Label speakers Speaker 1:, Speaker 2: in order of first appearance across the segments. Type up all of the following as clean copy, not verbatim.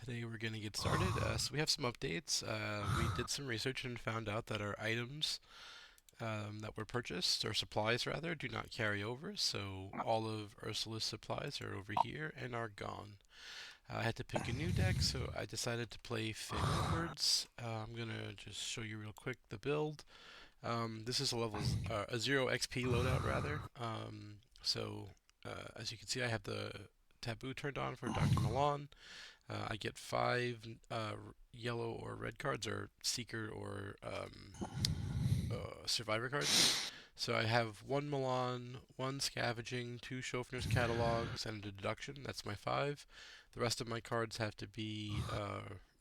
Speaker 1: Today we're going to get started. So we have some updates. We did some research and found out that our items that were purchased, or supplies rather, do not carry over. So all of Ursula's supplies are over here and are gone. I had to pick a new deck, so I decided to play Finn Edwards. I'm going to just show you real quick the build. This is a 0 XP loadout rather. As you can see, I have the taboo turned on for Dr. Milan. I get 5 yellow or red cards, or seeker or survivor cards. So I have 1 Milan, 1 scavenging, 2 Schofner's catalogs, and a deduction. That's my 5. The rest of my cards have to be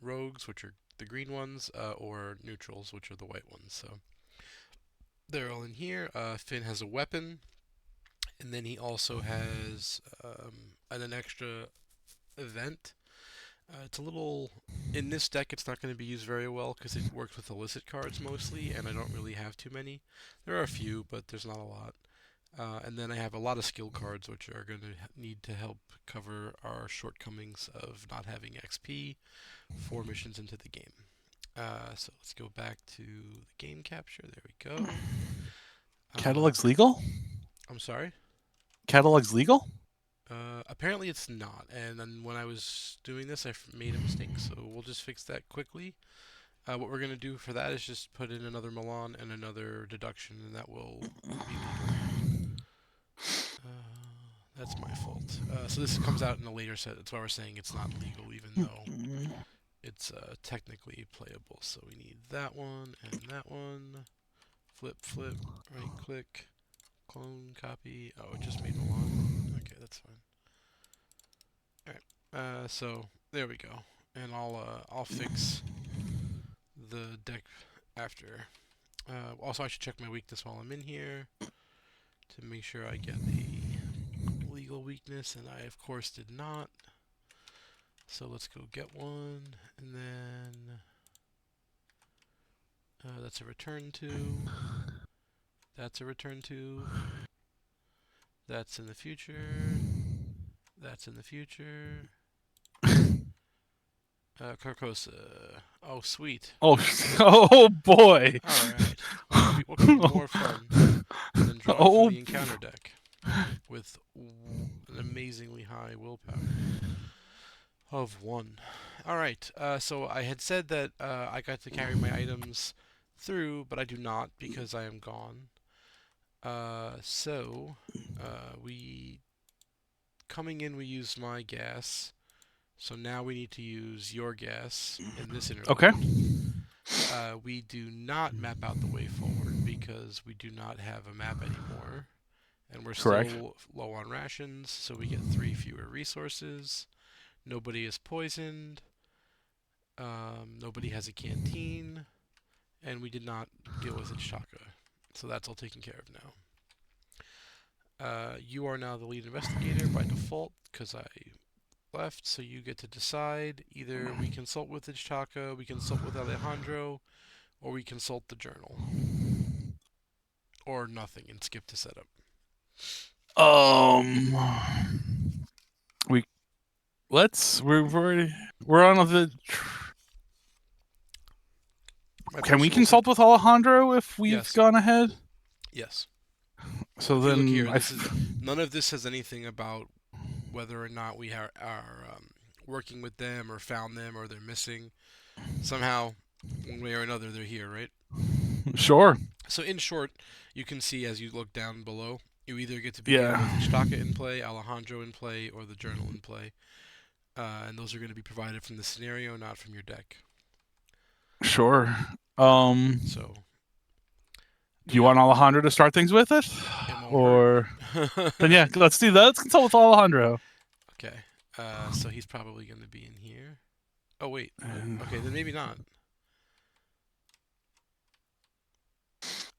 Speaker 1: rogues, which are the green ones, or neutrals, which are the white ones. So they're all in here. Finn has a weapon, and then he also has an extra event. It's a little... In this deck, it's not going to be used very well because it works with illicit cards mostly, and I don't really have too many. There are a few, but there's not a lot. And then I have a lot of skill cards, which are going to need to help cover our shortcomings of not having XP 4 missions into the game. So let's go back to the game capture. There we go.
Speaker 2: Catalog's legal?
Speaker 1: I'm sorry?
Speaker 2: Catalog's legal?
Speaker 1: Apparently it's not, and then when I was doing this, I made a mistake, so we'll just fix that quickly. What we're going to do for that is just put in another Milan and another deduction, and that will be legal. That's my fault. So this comes out in a later set. That's why we're saying it's not legal, even though it's technically playable. So we need that one and that one. Flip, right click, clone, copy. Oh, it just made Milan. Okay, that's fine. Alright, so there we go. And I'll fix the deck after. Also, I should check my weakness while I'm in here to make sure I get the legal weakness, and I of course did not. So let's go get one, and then that's a return to. That's a return to. That's in the future. That's in the future. Carcosa. Oh, sweet.
Speaker 2: Oh, oh boy.
Speaker 1: Alright. What could be more fun than drawing from the encounter deck with an amazingly high willpower of 1. Alright, so I had said that I got to carry my items through, but I do not because I am gone. Coming in, we used my gas. So now we need to use your gas in this interlude.
Speaker 2: Okay.
Speaker 1: We do not map out the way forward because we do not have a map anymore. And we're still low on rations, so we get 3 fewer resources. Nobody is poisoned. Nobody has a canteen. And we did not deal with Ichaka. So that's all taken care of now. You are now the lead investigator by default because I left, so you get to decide. Either we consult with Ichaka, we consult with Alejandro, or we consult the journal. Or nothing and skip to setup.
Speaker 2: We're on the... Can we consult with Alejandro if we've gone ahead?
Speaker 1: Yes.
Speaker 2: So
Speaker 1: if
Speaker 2: then,
Speaker 1: you look here, none of this has anything about whether or not we are working with them or found them or they're missing. Somehow, one way or another, they're here, right?
Speaker 2: Sure.
Speaker 1: So in short, you can see as you look down below, you either get to begin with Ichaka in play, Alejandro in play, or the journal in play. And those are going to be provided from the scenario, not from your deck.
Speaker 2: Sure.
Speaker 1: So...
Speaker 2: Do you want Alejandro to start things with it? Or... Then yeah, let's do that. Let's consult with Alejandro.
Speaker 1: Okay. So he's probably going to be in here. Oh, wait. Okay, then maybe not.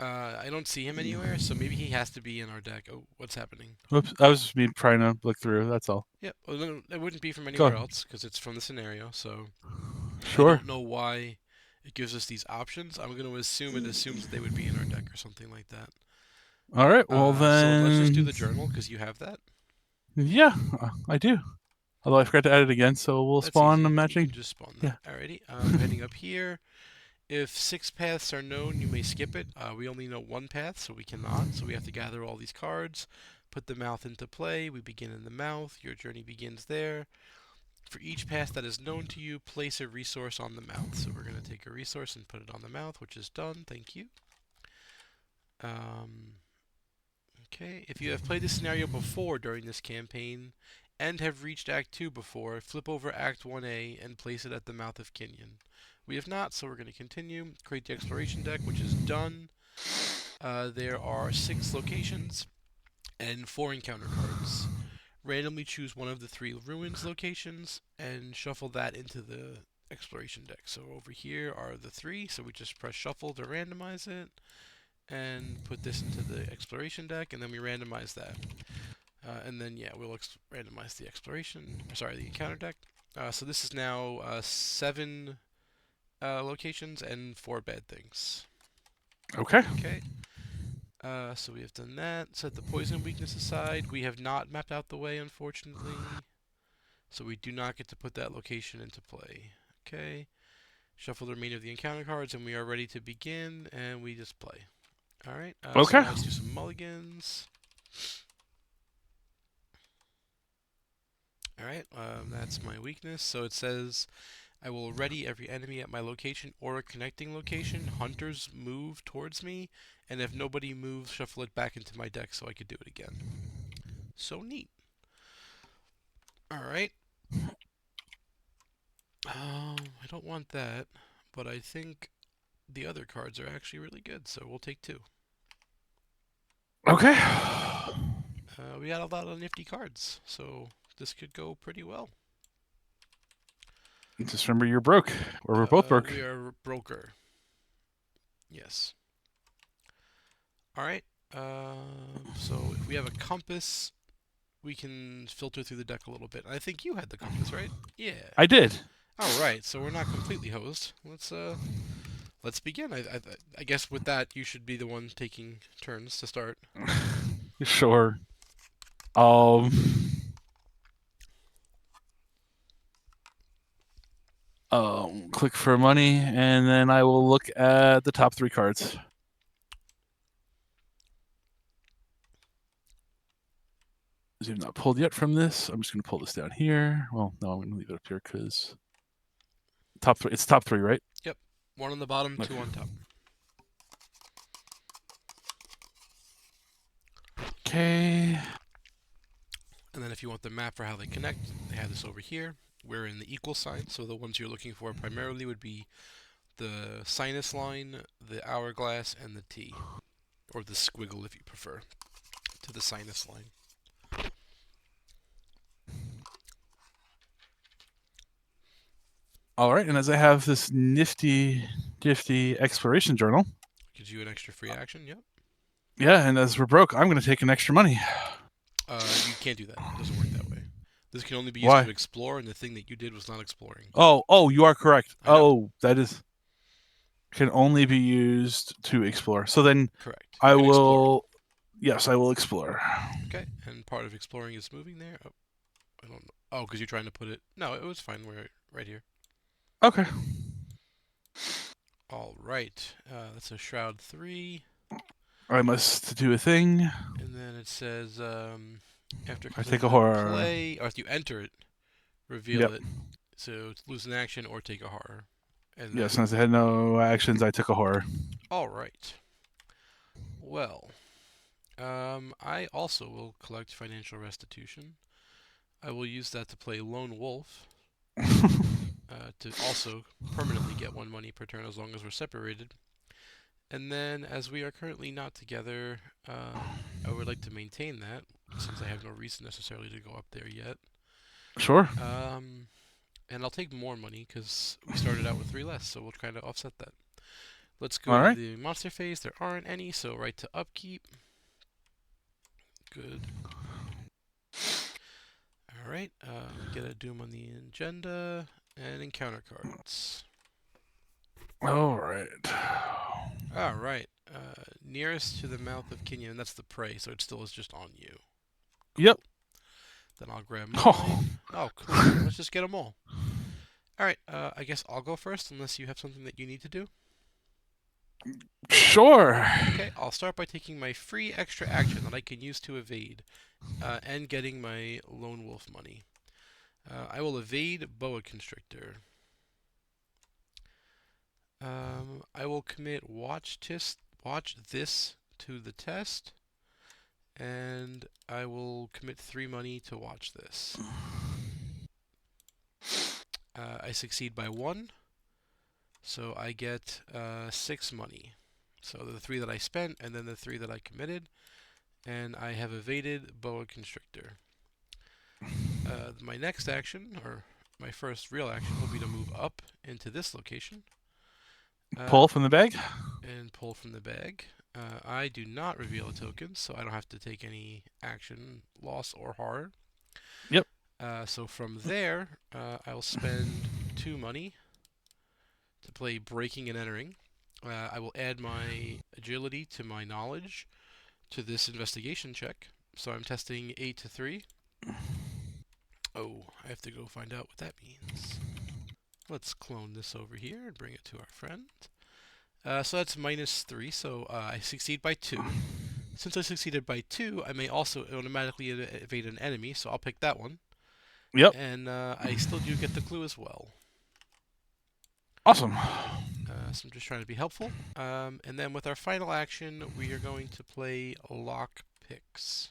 Speaker 1: I don't see him anywhere, so maybe he has to be in our deck. Oh, what's happening?
Speaker 2: Oops, I was just trying to look through, that's all.
Speaker 1: Yeah, well, no, it wouldn't be from anywhere else, because it's from the scenario, so...
Speaker 2: Sure.
Speaker 1: I don't know why it gives us these options. I'm going to assume it assumes that they would be in our deck or something like that.
Speaker 2: Alright, well then...
Speaker 1: So let's just do the journal, because you have that.
Speaker 2: Yeah, I do. Although I forgot to add it again, so we'll
Speaker 1: That's
Speaker 2: spawn a
Speaker 1: easy. You can
Speaker 2: matching.
Speaker 1: just spawn
Speaker 2: Yeah.
Speaker 1: that. Alrighty. Heading up here. If 6 paths are known, you may skip it. We only know 1 path, so we cannot. So we have to gather all these cards, put the mouth into play. We begin in the mouth. Your journey begins there. For each path that is known to you, place a resource on the mouth. So we're going to take a resource and put it on the mouth, which is done. Thank you. Okay, if you have played this scenario before during this campaign and have reached Act 2 before, flip over Act 1A and place it at the mouth of Kenyon. We have not, so we're going to continue. Create the exploration deck, which is done. There are 6 locations and 4 encounter cards. Randomly choose one of the 3 ruins locations and shuffle that into the exploration deck. So over here are the 3, so we just press shuffle to randomize it and put this into the exploration deck, and then we randomize that. And then, yeah, we'll randomize the the encounter deck. So this is now 7 locations and 4 bad things.
Speaker 2: Okay.
Speaker 1: Okay. So we have done that. Set the poison weakness aside. We have not mapped out the way, unfortunately. So we do not get to put that location into play. Okay. Shuffle the remainder of the encounter cards, and we are ready to begin, and we just play. Alright,
Speaker 2: Okay.
Speaker 1: so now let's do some mulligans. Alright, that's my weakness. So it says, I will ready every enemy at my location or a connecting location. Hunters move towards me, and if nobody moves, shuffle it back into my deck so I could do it again. So neat. Alright. I don't want that, but I think the other cards are actually really good, so we'll take 2.
Speaker 2: Okay.
Speaker 1: We got a lot of nifty cards, so this could go pretty well.
Speaker 2: Just remember you're broke, or we're both broke.
Speaker 1: We are broker. Yes. Alright, so if we have a compass, we can filter through the deck a little bit. I think you had the compass, right? Yeah.
Speaker 2: I did.
Speaker 1: Alright, so we're not completely hosed. Let's begin. I guess with that, you should be the one taking turns to start.
Speaker 2: Sure. Click for money, and then I will look at the top 3 cards. Is not pulled yet from this? I'm just going to pull this down here. Well, no, I'm going to leave it up here because top 3. It's top 3, right?
Speaker 1: Yep. 1 on the bottom, okay. 2 on top.
Speaker 2: Okay.
Speaker 1: And then if you want the map for how they connect, they have this over here. We're in the equal sign, so the ones you're looking for primarily would be the sinus line, the hourglass, and the T. Or the squiggle if you prefer, to the sinus line.
Speaker 2: All right, and as I have this nifty exploration journal.
Speaker 1: Gives you an extra free action, yep.
Speaker 2: Yeah, and as we're broke, I'm going to take an extra money.
Speaker 1: You can't do that. It doesn't work that way. This can only be used to explore, and the thing that you did was not exploring.
Speaker 2: Oh, you are correct. Oh, that is... Can only be used to explore. So then...
Speaker 1: Correct.
Speaker 2: I will... Explore. Yes, I will explore.
Speaker 1: Okay, and part of exploring is moving there? Oh, I don't know. Oh, because you're trying to put it... No, it was fine. We're right here.
Speaker 2: Okay.
Speaker 1: All right. That's a Shroud 3.
Speaker 2: I must do a thing.
Speaker 1: And then it says, after
Speaker 2: I take a horror.
Speaker 1: Play, or if you enter it, reveal it. So lose an action or take a horror.
Speaker 2: And yes, since I had no actions, I took a horror.
Speaker 1: All right. Well, I also will collect financial restitution. I will use that to play Lone Wolf. To also permanently get 1 money per turn as long as we're separated. And then, as we are currently not together, I would like to maintain that, since I have no reason necessarily to go up there yet.
Speaker 2: Sure.
Speaker 1: And I'll take more money, because we started out with 3 less, so we'll kind of offset that. Let's go to the monster phase. There aren't any, so right to upkeep. Good. Alright, get a Doom on the agenda, and encounter cards.
Speaker 2: Alright.
Speaker 1: Alright, nearest to the mouth of Kenyon, that's the prey, so it still is just on you.
Speaker 2: Cool. Yep.
Speaker 1: Then I'll grab
Speaker 2: Oh,
Speaker 1: mine. Oh, cool. Let's just get them all. All right. I guess I'll go first, unless you have something that you need to do.
Speaker 2: sure.
Speaker 1: Okay. I'll start by taking my free extra action that I can use to evade, and getting my lone wolf money. I will evade boa constrictor. I will commit watch this to the test, and I will commit 3 money to watch this. I succeed by 1, so I get 6 money. So the 3 that I spent, and then the 3 that I committed, and I have evaded boa constrictor. My next action, or my first real action, will be to move up into this location. Uh,
Speaker 2: Pull from the bag.
Speaker 1: and pull from the bag. I do not reveal a token, so I don't have to take any action, loss, or horror.
Speaker 2: Yep.
Speaker 1: So from there, I will spend 2 money to play Breaking and Entering. I will add my agility to my knowledge to this investigation check. So I'm testing 8 to 3. Oh, I have to go find out what that means. Let's clone this over here and bring it to our friend. So that's -3, so I succeed by 2. Since I succeeded by 2, I may also automatically evade an enemy, so I'll pick that one.
Speaker 2: Yep.
Speaker 1: And I still do get the clue as well.
Speaker 2: Awesome.
Speaker 1: So I'm just trying to be helpful. And then with our final action, we are going to play lock picks.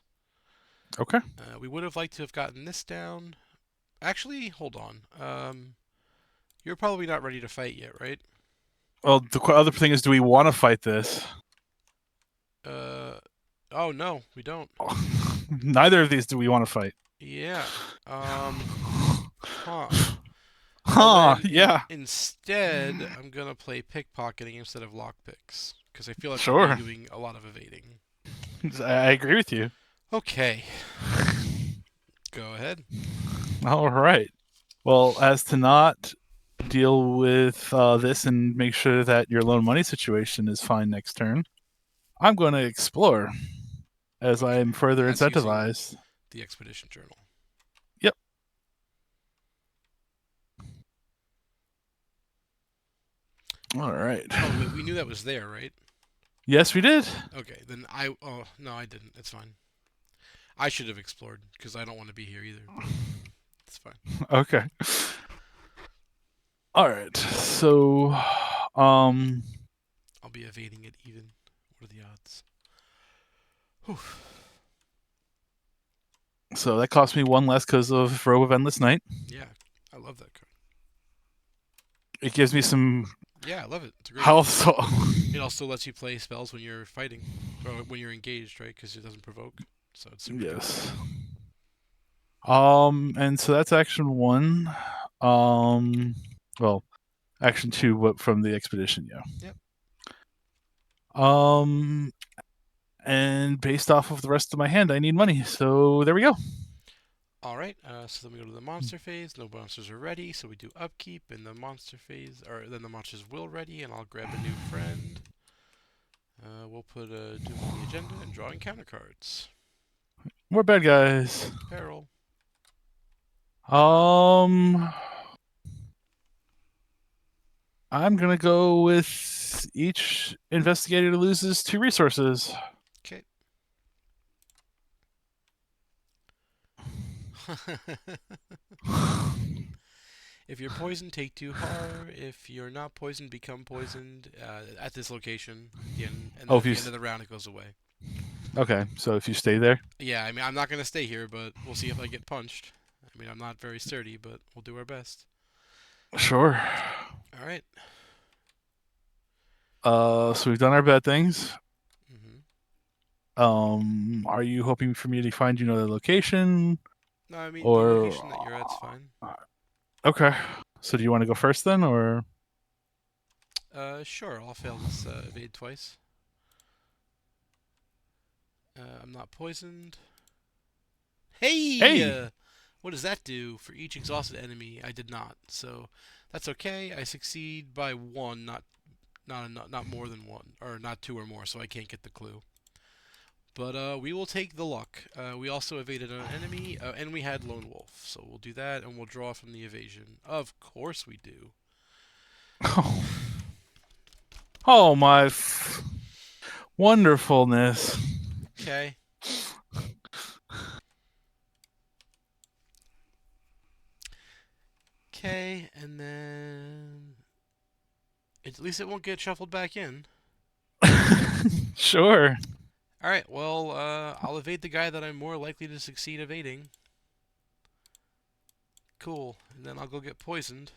Speaker 2: Okay.
Speaker 1: We would have liked to have gotten this down. Actually, hold on. You're probably not ready to fight yet, right?
Speaker 2: Well, the other thing is, do we want to fight this?
Speaker 1: Uh, oh no, we don't.
Speaker 2: Neither of these do we want to fight.
Speaker 1: Yeah. Huh. Well
Speaker 2: Huh?
Speaker 1: then,
Speaker 2: Yeah.
Speaker 1: instead, I'm gonna play pickpocketing instead of lockpicks because I feel like I'll be
Speaker 2: Sure.
Speaker 1: doing a lot of evading.
Speaker 2: I agree with you.
Speaker 1: Okay, go ahead.
Speaker 2: All right. Well, as to not deal with this and make sure that your loan money situation is fine next turn, I'm going to explore as I
Speaker 1: Okay,
Speaker 2: am further
Speaker 1: that's using
Speaker 2: incentivized.
Speaker 1: the expedition journal.
Speaker 2: Yep. All right.
Speaker 1: Oh wait, we knew that was there, right?
Speaker 2: Yes, we did.
Speaker 1: Okay, then I. Oh no, I didn't. It's fine. I should have explored because I don't want to be here either. But it's fine.
Speaker 2: Okay. All right. So, um,
Speaker 1: I'll be evading it even. What are the odds? Whew.
Speaker 2: so that cost me 1 less because of Robe of Endless Night.
Speaker 1: Yeah, I love that card.
Speaker 2: It gives me some
Speaker 1: Yeah, I love it. It's a great
Speaker 2: health.
Speaker 1: card.
Speaker 2: So
Speaker 1: It also lets you play spells when you're fighting, or when you're engaged, right? Because it doesn't provoke. So it's super dope.
Speaker 2: yes. And so that's action 1. Well, action 2, but from the expedition, yeah.
Speaker 1: Yep.
Speaker 2: Um, and based off of the rest of my hand, I need money. So there we go.
Speaker 1: All right. So then we go to the monster phase. No monsters are ready, so we do upkeep in the monster phase, or then the monsters will ready, and I'll grab a new friend. We'll put a Doom on the agenda and draw encounter cards.
Speaker 2: More bad guys.
Speaker 1: Peril.
Speaker 2: Um, I'm gonna go with each investigator loses 2 resources.
Speaker 1: Okay. If you're poisoned, take 2 horror. If you're not poisoned, become poisoned at this location. At the end, and then
Speaker 2: Oh,
Speaker 1: at
Speaker 2: if you
Speaker 1: the end of the round, it goes away.
Speaker 2: okay, so if you stay there,
Speaker 1: Yeah, I mean, I'm not gonna stay here, but we'll see if I get punched. I mean, I'm not very sturdy, but we'll do our best.
Speaker 2: sure.
Speaker 1: All right.
Speaker 2: So we've done our bad things.
Speaker 1: Mm-hmm.
Speaker 2: Are you hoping for me to find you another location,
Speaker 1: No, I mean the
Speaker 2: or
Speaker 1: location that you're at's fine.
Speaker 2: okay? So do you want to go first then, or
Speaker 1: Sure. I'll fail this evade twice. I'm not poisoned. Hey!
Speaker 2: hey?
Speaker 1: What does that do for each exhausted enemy? I did not, so that's okay. I succeed by 1, not more than 1, or not 2 or more, so I can't get the clue. But we will take the luck. We also evaded an enemy, and we had Lone Wolf. So we'll do that, and we'll draw from the evasion. Of course we do.
Speaker 2: Oh, oh my wonderfulness.
Speaker 1: Okay. Okay, and then at least it won't get shuffled back in.
Speaker 2: Sure.
Speaker 1: All right. Well, I'll evade the guy that I'm more likely to succeed evading. Cool. And then I'll go get poisoned.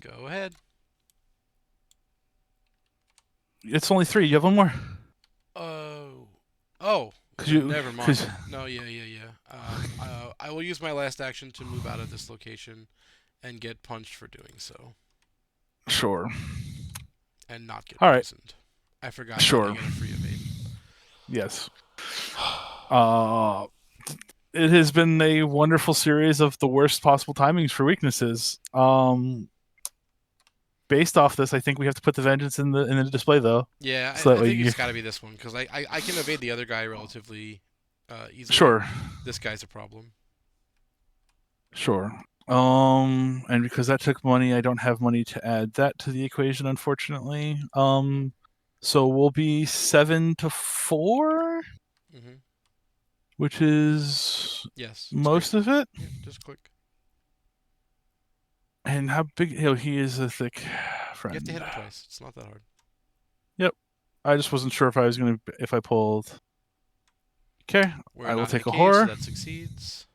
Speaker 1: Go ahead.
Speaker 2: It's only 3. You have one more.
Speaker 1: Oh. Oh.
Speaker 2: Cause you,
Speaker 1: Never
Speaker 2: cause
Speaker 1: mind. No, yeah. I will use my last action to move out of this location and get punched for doing so,
Speaker 2: sure.
Speaker 1: and not get
Speaker 2: All right.
Speaker 1: poisoned. I forgot that I
Speaker 2: Sure.
Speaker 1: get a free evade.
Speaker 2: Yes. Uh, it has been a wonderful series of the worst possible timings for weaknesses. Based off this, I think we have to put the vengeance in the display though,
Speaker 1: Yeah,
Speaker 2: so that
Speaker 1: I
Speaker 2: way
Speaker 1: think
Speaker 2: you.
Speaker 1: it's got to be this one because I can evade the other guy relatively easily.
Speaker 2: Sure.
Speaker 1: This guy's a problem.
Speaker 2: Sure. And because that took money, I don't have money to add that to the equation, unfortunately. So we'll be 7-4,
Speaker 1: Hmm.
Speaker 2: which is
Speaker 1: Yes, it's great.
Speaker 2: most of it.
Speaker 1: Yeah, just click.
Speaker 2: And how big? He is a thick
Speaker 1: You have to
Speaker 2: friend.
Speaker 1: hit him twice. It's not that hard.
Speaker 2: Yep. I just wasn't sure if I was gonna if I pulled. Okay,
Speaker 1: We're
Speaker 2: I will
Speaker 1: not in a
Speaker 2: take a
Speaker 1: cave, so
Speaker 2: horror.
Speaker 1: that succeeds.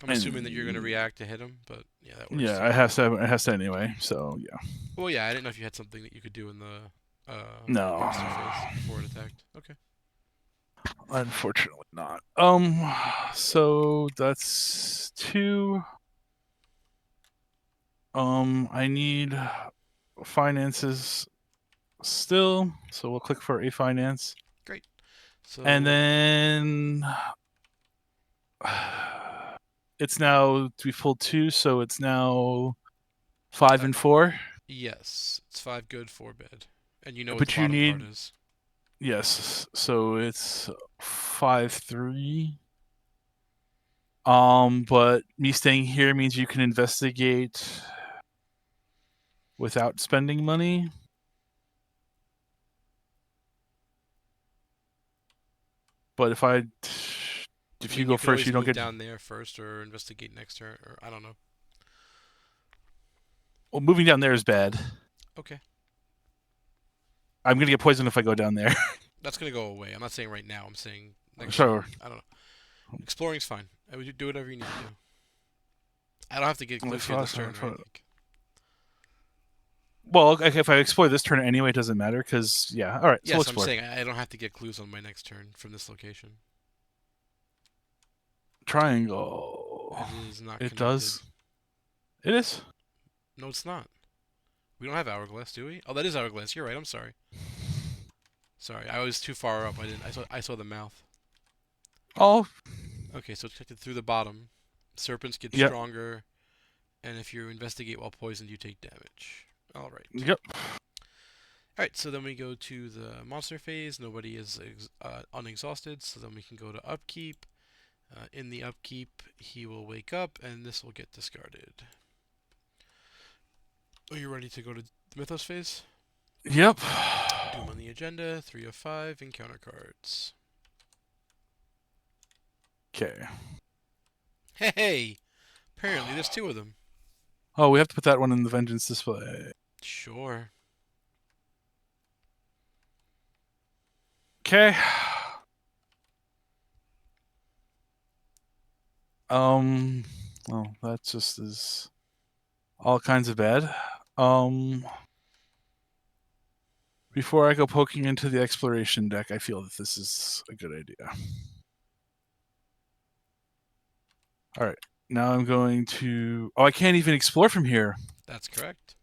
Speaker 1: I'm assuming that you're going to
Speaker 2: And
Speaker 1: react to hit him, but yeah, that works
Speaker 2: yeah,
Speaker 1: too.
Speaker 2: I have to. It has to anyway. So yeah.
Speaker 1: Well, yeah, I didn't know if you had something that you could do in the
Speaker 2: No,
Speaker 1: monster phase before it attacked. Okay.
Speaker 2: unfortunately not. So that's 2. I need finances still, so we'll click for a finance,
Speaker 1: Great.
Speaker 2: and
Speaker 1: So,
Speaker 2: then it's now we pulled 2, so it's now 5
Speaker 1: uh,
Speaker 2: and 4.
Speaker 1: yes, it's 5 good, 4 bad. And you know what the
Speaker 2: But you
Speaker 1: bottom card
Speaker 2: need
Speaker 1: is.
Speaker 2: yes, so it's 5-3. But me staying here means you can investigate without spending money. But
Speaker 1: I
Speaker 2: if you
Speaker 1: mean, you
Speaker 2: go
Speaker 1: could
Speaker 2: first,
Speaker 1: always
Speaker 2: you don't
Speaker 1: move
Speaker 2: get.
Speaker 1: down there first or investigate next turn, or I don't know.
Speaker 2: Well, moving down there is bad.
Speaker 1: Okay.
Speaker 2: I'm gonna get poisoned if I go down there.
Speaker 1: That's going to go away. I'm not saying right now. I'm saying next
Speaker 2: Sure.
Speaker 1: turn. I don't know. Exploring's fine. I would do whatever you need to do. I don't have to get clues here this turn, right? Like,
Speaker 2: Well, if I explore this turn anyway, it doesn't matter because yeah. All right, so we'll
Speaker 1: yes, I'm
Speaker 2: explore.
Speaker 1: saying I don't have to get clues on my next turn from this location.
Speaker 2: Triangle.
Speaker 1: It is not
Speaker 2: It
Speaker 1: connected.
Speaker 2: does. It is.
Speaker 1: No, it's not. We don't have hourglass, do we? Oh, that is hourglass. You're right. I'm sorry. Sorry, I was too far up. I didn't. I saw the mouth.
Speaker 2: Oh,
Speaker 1: Okay, so it's connected through the bottom. Serpents get
Speaker 2: yep,
Speaker 1: stronger, and if you investigate while poisoned, you take damage. All right.
Speaker 2: yep.
Speaker 1: All right. So then we go to the monster phase. Nobody is unexhausted, so then we can go to upkeep. In the upkeep, he will wake up, and this will get discarded. Are you ready to go to the Mythos phase?
Speaker 2: Yep.
Speaker 1: Doom on the agenda, 3 of 5, encounter cards.
Speaker 2: Okay.
Speaker 1: Hey! Apparently there's 2 of them.
Speaker 2: Oh, we have to put that one in the vengeance display.
Speaker 1: Sure.
Speaker 2: Okay. Well, that just is all kinds of bad. Before I go poking into the exploration deck, I feel that this is a good idea. All right. Now I'm going to. Oh, I can't even explore from here.
Speaker 1: That's correct.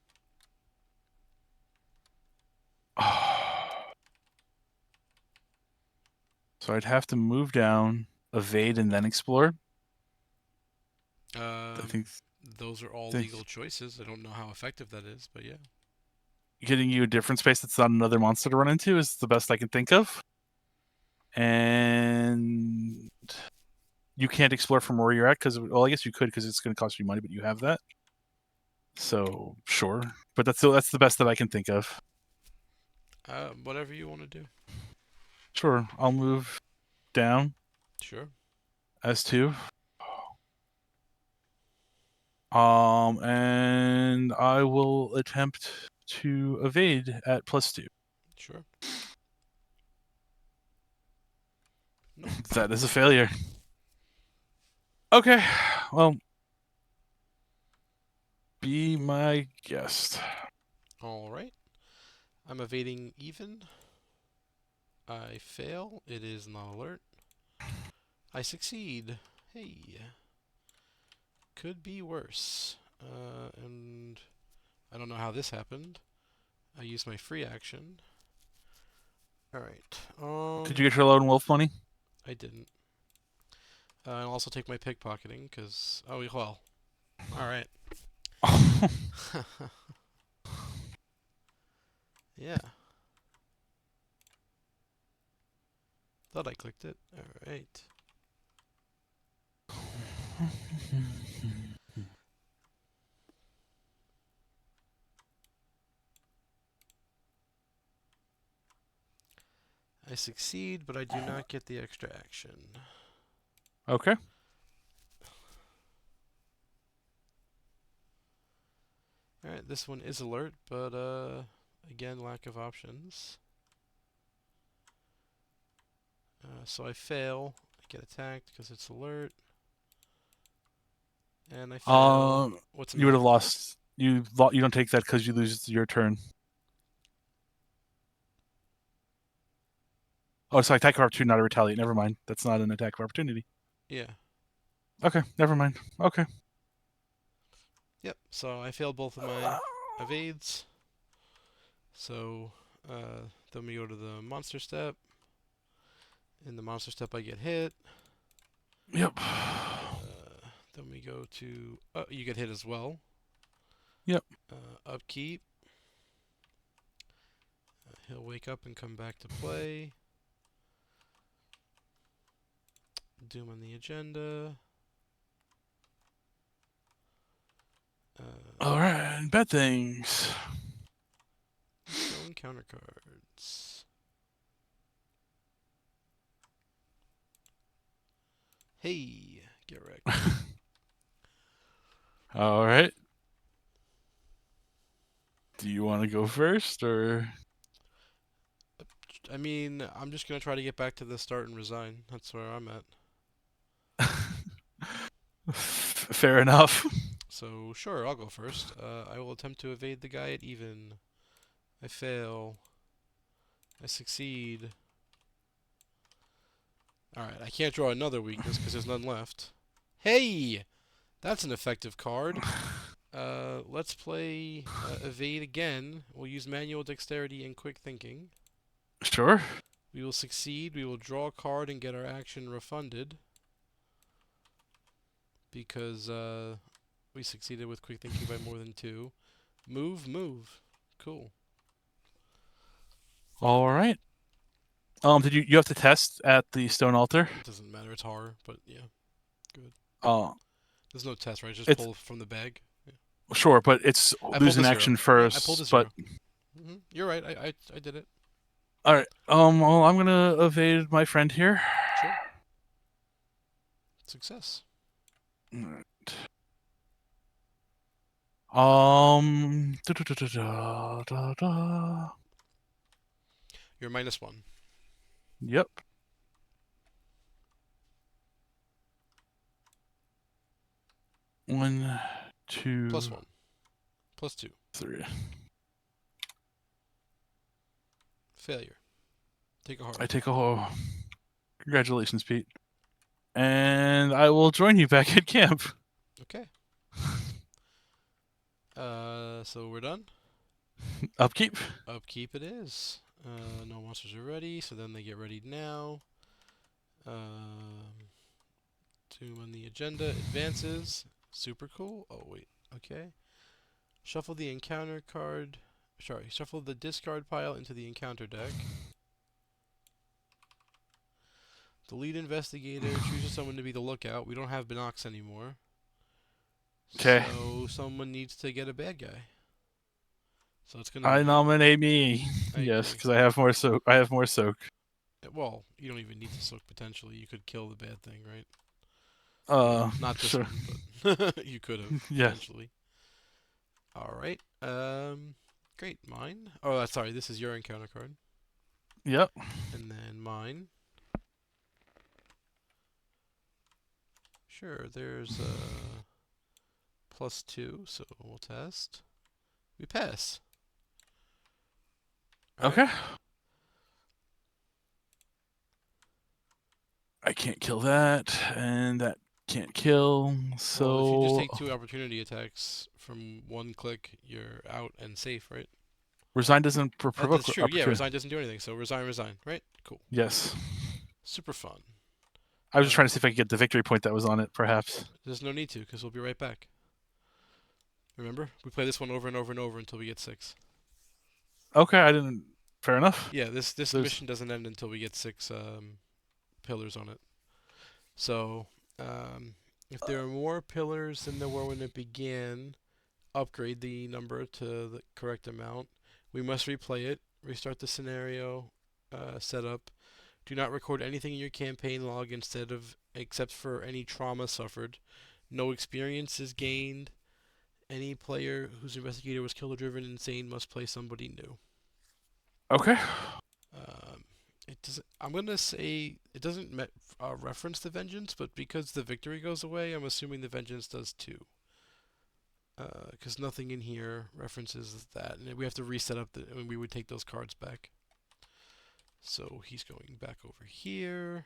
Speaker 2: So I'd have to move down, evade, and then explore. I
Speaker 1: Um,
Speaker 2: think.
Speaker 1: those are all
Speaker 2: think
Speaker 1: legal choices. I don't know how effective that is, but yeah.
Speaker 2: getting you a different space that's not another monster to run into is the best I can think of. And you can't explore from where you're at because, well, I guess you could because it's going to cost you money, but you have that. So sure, but that's the best that I can think of.
Speaker 1: Whatever you want to do.
Speaker 2: Sure, I'll move down
Speaker 1: Sure.
Speaker 2: as two. And I will attempt to evade at +2.
Speaker 1: Sure. Nope.
Speaker 2: That is a failure. Okay, well, be my guest.
Speaker 1: All right. I'm evading even. I fail. It is not alert. I succeed. Hey. Could be worse. And I don't know how this happened. I used my free action. Alright.
Speaker 2: Did you get your lone wolf money?
Speaker 1: I didn't. I'll also take my pickpocketing, because... Oh, well. Alright. Yeah. Thought I clicked it. Alright. I succeed, but I do not get the extra action.
Speaker 2: Okay.
Speaker 1: Alright, this one is alert, but, again, lack of options. So I fail. I get attacked because it's alert. And I fail. What's the
Speaker 2: You would
Speaker 1: matter?
Speaker 2: have lost. You don't take that because you lose your turn. Oh, it's like attack of opportunity, not a retaliate. Never mind. That's not an attack of opportunity.
Speaker 1: Yeah.
Speaker 2: Okay, never mind. Okay.
Speaker 1: Yep, so I failed both of my evades. So, then we go to the monster step. In the monster step, I get hit.
Speaker 2: Yep.
Speaker 1: Then we go to... you get hit as well.
Speaker 2: Yep.
Speaker 1: Upkeep. He'll wake up and come back to play. Doom on the agenda.
Speaker 2: All right, bad things.
Speaker 1: Showing counter cards. Hey, get wrecked.
Speaker 2: All right. Do you want to go first, or?
Speaker 1: I mean, I'm just gonna try to get back to the start and resign. That's where I'm at.
Speaker 2: Fair enough.
Speaker 1: So, sure, I'll go first. I will attempt to evade the guy at even. I fail. I succeed. Alright, I can't draw another weakness because there's none left. Hey! That's an effective card. Let's play evade again. We'll use manual dexterity and quick thinking.
Speaker 2: Sure.
Speaker 1: We will succeed. We will draw a card and get our action refunded. Because we succeeded with quick thinking by more than 2. Move, move. Cool.
Speaker 2: All right. Did you have to test at the stone altar?
Speaker 1: Doesn't matter. It's horror, but yeah, good.
Speaker 2: Uh,
Speaker 1: There's no test, right? Just
Speaker 2: it's
Speaker 1: pull from the bag. Yeah.
Speaker 2: sure, but it's
Speaker 1: I pulled
Speaker 2: lose
Speaker 1: a
Speaker 2: an
Speaker 1: 0.
Speaker 2: action
Speaker 1: Yeah, I pulled a
Speaker 2: first. But
Speaker 1: 0. You're right. I did it.
Speaker 2: all right. Well, I'm gonna evade my friend here.
Speaker 1: Sure. Success.
Speaker 2: All right. Da.
Speaker 1: You're -1.
Speaker 2: Yep. 1, 2,
Speaker 1: +1. +2.
Speaker 2: 3.
Speaker 1: Failure. Take a heart.
Speaker 2: I take a whole. Congratulations, Pete. And I will join you back at camp.
Speaker 1: Okay. So we're done.
Speaker 2: Upkeep.
Speaker 1: Upkeep it is. No monsters are ready, so then they get ready now. Tomb on the agenda advances. Super cool. Oh wait. Okay. Shuffle the encounter card. Sorry, shuffle the discard pile into the encounter deck. The lead investigator chooses someone to be the lookout. We don't have Binox anymore.
Speaker 2: Okay.
Speaker 1: So someone needs to get a bad guy. So it's gonna
Speaker 2: I
Speaker 1: be.
Speaker 2: nominate me.
Speaker 1: I
Speaker 2: Yes,
Speaker 1: agree.
Speaker 2: because I have more soak. I have more soak.
Speaker 1: Well, you don't even need to soak potentially. You could kill the bad thing, right? Well, not this
Speaker 2: Sure.
Speaker 1: one, but you could have
Speaker 2: Yes.
Speaker 1: potentially. All right. Great. Mine. Oh, sorry. This is your encounter card,
Speaker 2: Yep.
Speaker 1: and then mine. Sure. There's +2, so we'll test. We pass. All right.
Speaker 2: Okay. I can't kill that, and that can't kill.
Speaker 1: Well, if you just
Speaker 2: So
Speaker 1: take 2 opportunity attacks from one click, you're out and safe, right?
Speaker 2: resign doesn't
Speaker 1: That's
Speaker 2: provoke
Speaker 1: true. Yeah,
Speaker 2: opportunity.
Speaker 1: resign doesn't do anything. So resign, resign. Right? Cool.
Speaker 2: Yes.
Speaker 1: Super fun.
Speaker 2: I was just trying to
Speaker 1: Uh,
Speaker 2: see if I could get the victory point that was on it, perhaps.
Speaker 1: there's no need to, because we'll be right back. Remember? We play this one over and over and over until we get 6.
Speaker 2: Okay, I didn't. Fair enough.
Speaker 1: Yeah, this
Speaker 2: There's.
Speaker 1: mission doesn't end until we get 6 pillars on it. So, um, if there are more pillars than there were when it began, upgrade the number to the correct amount. We must replay it, restart the scenario, setup. Do not record anything in your campaign log except for any trauma suffered. No experience is gained. Any player whose investigator was killer driven insane must play somebody new.
Speaker 2: Okay.
Speaker 1: Um, it doesn't. I'm gonna say it doesn't reference the vengeance, but because the victory goes away, I'm assuming the vengeance does too. Because nothing in here references that, and we have to reset up and we would take those cards back. So he's going back over here.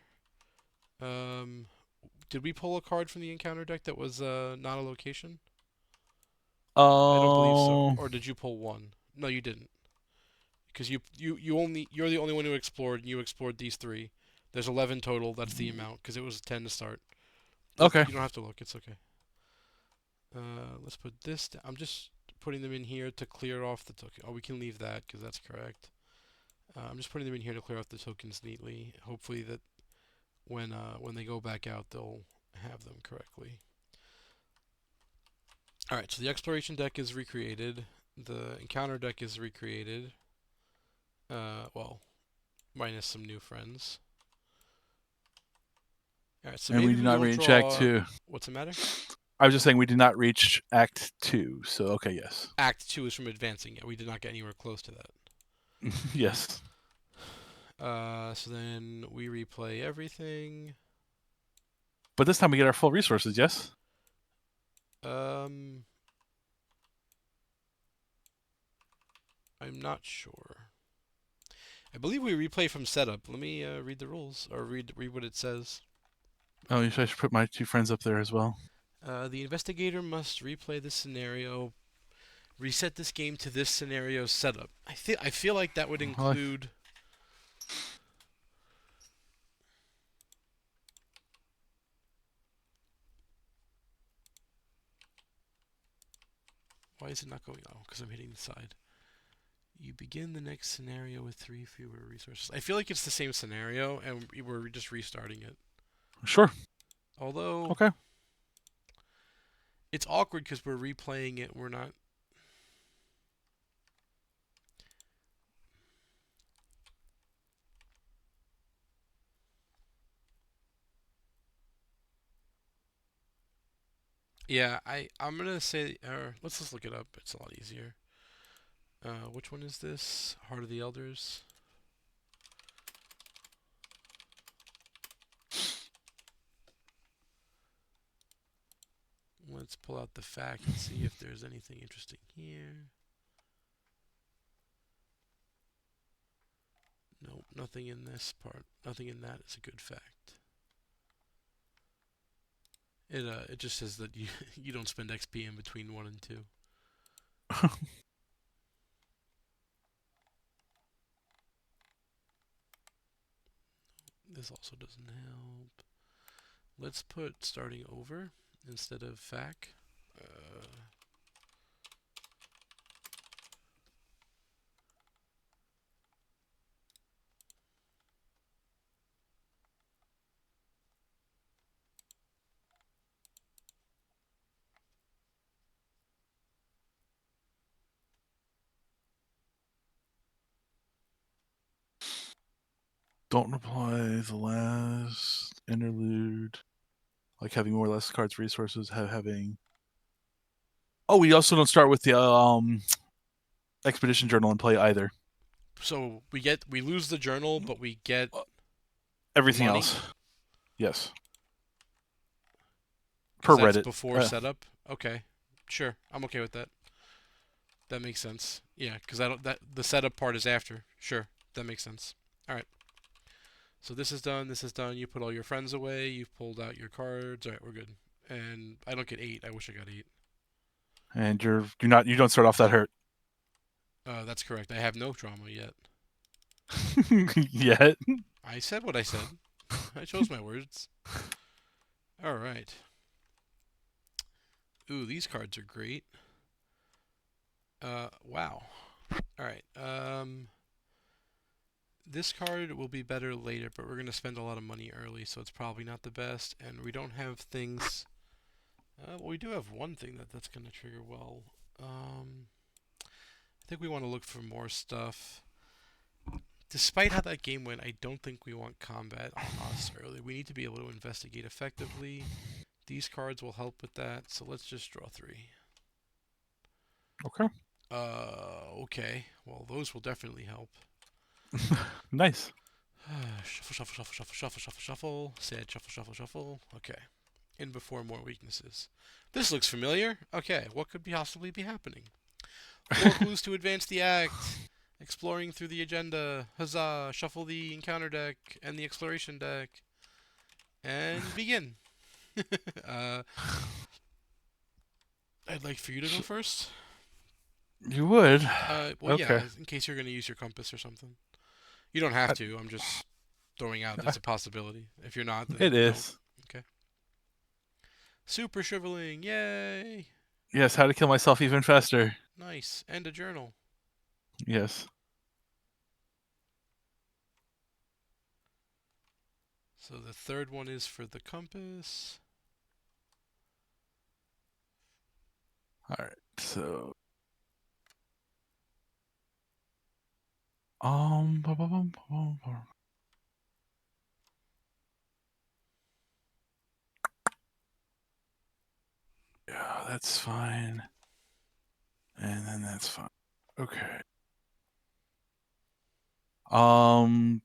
Speaker 1: Um, did we pull a card from the encounter deck that was not a location? I don't believe so.
Speaker 2: Um.
Speaker 1: Or did you pull one? No, you didn't. Because you're the only one who explored, and you explored these 3. There's 11 total. That's the amount because it was 10 to start.
Speaker 2: Okay.
Speaker 1: You don't have to look. It's okay. Let's put this down. I'm just putting them in here to clear off the token. Oh, we can leave that because that's correct. I'm just putting them in here to clear off the tokens neatly. Hopefully that when they go back out, they'll have them correctly. All right. So the exploration deck is recreated. The encounter deck is recreated. Well, minus some new friends. All right. So
Speaker 2: And we
Speaker 1: maybe
Speaker 2: do
Speaker 1: we
Speaker 2: not
Speaker 1: don't
Speaker 2: reach Act
Speaker 1: draw.
Speaker 2: 2.
Speaker 1: What's the matter?
Speaker 2: I was just saying we did not reach Act 2. So okay, yes.
Speaker 1: Act 2 is from advancing. Yeah, we did not get anywhere close to that.
Speaker 2: Yes.
Speaker 1: So then we replay everything.
Speaker 2: But this time we get our full resources. Yes.
Speaker 1: Um, I'm not sure. I believe we replay from setup. Let me read the rules or read what it says.
Speaker 2: Oh, I should put my 2 friends up there as well.
Speaker 1: The investigator must replay this scenario. Reset this game to this scenario setup. I feel like that would include. Why is it not going? Oh, because I'm hitting the side. You begin the next scenario with 3 fewer resources. I feel like it's the same scenario, and we're just restarting it.
Speaker 2: Sure.
Speaker 1: Although
Speaker 2: Okay.
Speaker 1: it's awkward because we're replaying it. We're not. Yeah, I'm gonna say. Let's just look it up. It's a lot easier. Which one is this? Heart of the Elders. Let's pull out the fact and see if there's anything interesting here. Nope, nothing in this part. Nothing in that is a good fact. It just says that you you don't spend XP in between 1 and 2. This also doesn't help. Let's put starting over instead of fac.
Speaker 2: Don't apply the last interlude. Like having more or less cards, resources, having. Oh, we also don't start with the expedition journal and play either.
Speaker 1: So we lose the journal, but we get the
Speaker 2: Everything
Speaker 1: money.
Speaker 2: else, yes,
Speaker 1: Because
Speaker 2: per
Speaker 1: that's
Speaker 2: Reddit.
Speaker 1: before setup. Okay, sure, I'm okay with that. That makes sense. Yeah, because I don't that the setup part is after. Sure, that makes sense. All right. So this is done. This is done. You put all your friends away. You've pulled out your cards. All right, we're good. And I don't get 8. I wish I got 8.
Speaker 2: And you don't start off that hurt
Speaker 1: That's correct. I have no trauma yet.
Speaker 2: yet.
Speaker 1: I said what I said. I chose my words. All right. Ooh, these cards are great. Wow. All right. This card will be better later, but we're gonna spend a lot of money early, so it's probably not the best. And we don't have things. Well, we do have one thing that's gonna trigger well. I think we want to look for more stuff. Despite how that game went, I don't think we want combat on us early. We need to be able to investigate effectively. These cards will help with that, so let's just draw 3.
Speaker 2: Okay.
Speaker 1: Okay. Well, those will definitely help.
Speaker 2: Nice.
Speaker 1: Shuffle, shuffle, shuffle, shuffle, shuffle, shuffle, shuffle. Sad shuffle, shuffle, shuffle. Okay. In before more weaknesses. This looks familiar. Okay, what could possibly be happening? 4 clues to advance the act. Exploring through the agenda. Huzzah! Shuffle the encounter deck and the exploration deck. And begin. uh, I'd like for you to go first.
Speaker 2: You would.
Speaker 1: Well, yeah,
Speaker 2: Okay.
Speaker 1: in case you're going to use your compass or something. You don't have to. I'm just throwing out. It's a possibility. If you're not,
Speaker 2: It
Speaker 1: then don't.
Speaker 2: is.
Speaker 1: Okay. Super shriveling. Yay!
Speaker 2: Yes. How to kill myself even faster.
Speaker 1: Nice. And a journal.
Speaker 2: Yes.
Speaker 1: So the third one is for the compass.
Speaker 2: All right. So. Bum, bum, bum, bum, bum. Yeah, that's fine. And then that's fine. Okay. Um,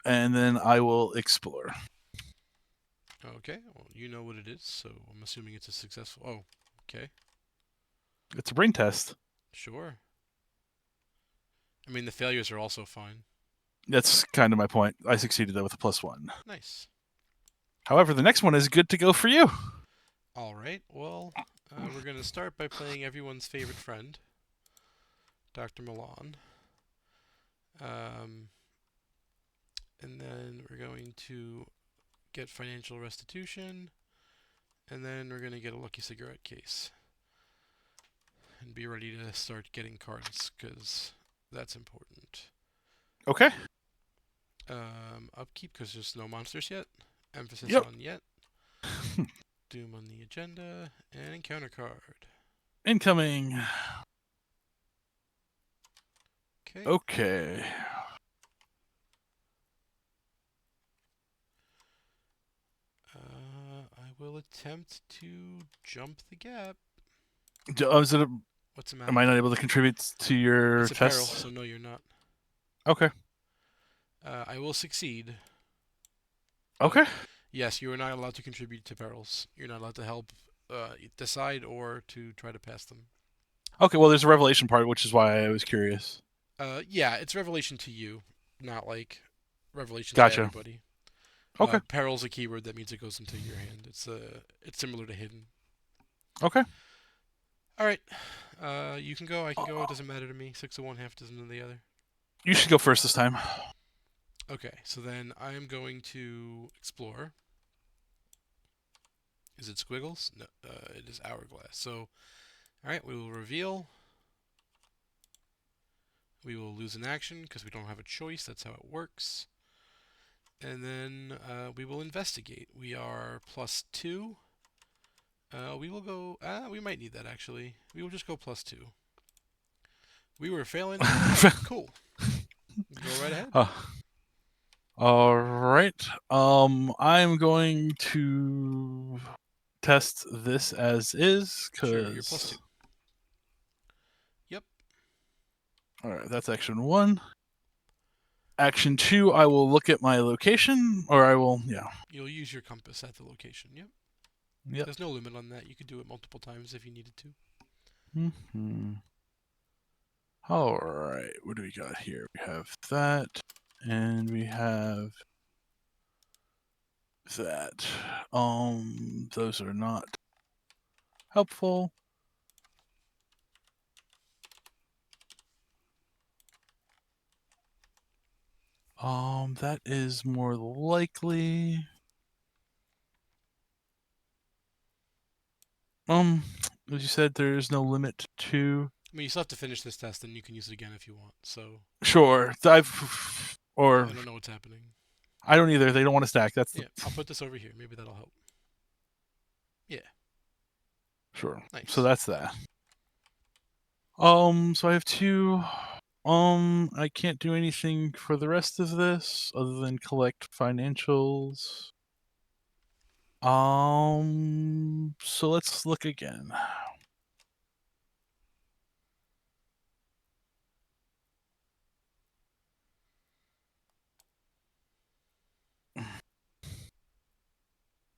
Speaker 2: and then I will explore.
Speaker 1: Okay. Well, you know what it is, so I'm assuming it's a successful. Oh, okay.
Speaker 2: It's a brain test.
Speaker 1: Sure. I mean, the failures are also fine.
Speaker 2: That's kind of my point. I succeeded that with a +1.
Speaker 1: Nice.
Speaker 2: However, the next one is good to go for you.
Speaker 1: All right. Well, we're going to start by playing everyone's favorite friend, Dr. Milan. Um, and then we're going to get financial restitution, and then we're going to get a lucky cigarette case. And be ready to start getting cards, because that's important.
Speaker 2: Okay.
Speaker 1: Upkeep, because there's no monsters yet. Emphasis
Speaker 2: Yep.
Speaker 1: on yet. Doom on the agenda, and encounter card.
Speaker 2: Incoming.
Speaker 1: Okay.
Speaker 2: Okay.
Speaker 1: I will attempt to jump the gap.
Speaker 2: Is it
Speaker 1: What's the
Speaker 2: am
Speaker 1: matter?
Speaker 2: I not able to contribute to your
Speaker 1: It's a peril,
Speaker 2: test?
Speaker 1: so no, you're not.
Speaker 2: Okay.
Speaker 1: I will succeed, but
Speaker 2: Okay.
Speaker 1: yes, you are not allowed to contribute to perils. You're not allowed to help decide or to try to pass them.
Speaker 2: Okay. Well, there's a revelation part, which is why I was curious.
Speaker 1: Yeah, it's revelation to you, not like revelation to
Speaker 2: Gotcha.
Speaker 1: everybody.
Speaker 2: Okay.
Speaker 1: Peril's a keyword that means it goes into your hand. It's similar to hidden.
Speaker 2: Okay.
Speaker 1: All right, you can go. I can go. It doesn't matter to me. 6 of one, half dozen of the other.
Speaker 2: You should go first this time.
Speaker 1: Okay, so then I am going to explore. Is it squiggles? No, it is hourglass. So, all right, we will reveal. We will lose an action because we don't have a choice. That's how it works. And then we will investigate. We are +2. We will go. We might need that actually. We will just go +2. We were failing. Cool. Go right ahead.
Speaker 2: Uh, All right. I'm going to test this as is
Speaker 1: Sure, you're plus 2.
Speaker 2: because.
Speaker 1: Yep.
Speaker 2: All right, that's action 1. Action 2, I will look at my location, or I will, yeah.
Speaker 1: You'll use your compass at the location. Yep.
Speaker 2: Yep.
Speaker 1: There's no limit on that. You could do it multiple times if you needed to.
Speaker 2: Mm-hmm. All right, what do we got here? We have that, and we have that. Those are not helpful. That is more likely. As you said, there is no limit to.
Speaker 1: I mean, you still have to finish this test, and you can use it again if you want. So
Speaker 2: Sure, or
Speaker 1: I don't know what's happening.
Speaker 2: I don't either. They don't want to stack. That's the
Speaker 1: Yeah, I'll put this over here. Maybe that'll help. Yeah,
Speaker 2: sure. So
Speaker 1: nice.
Speaker 2: that's that. So I have 2. I can't do anything for the rest of this other than collect financials. So let's look again.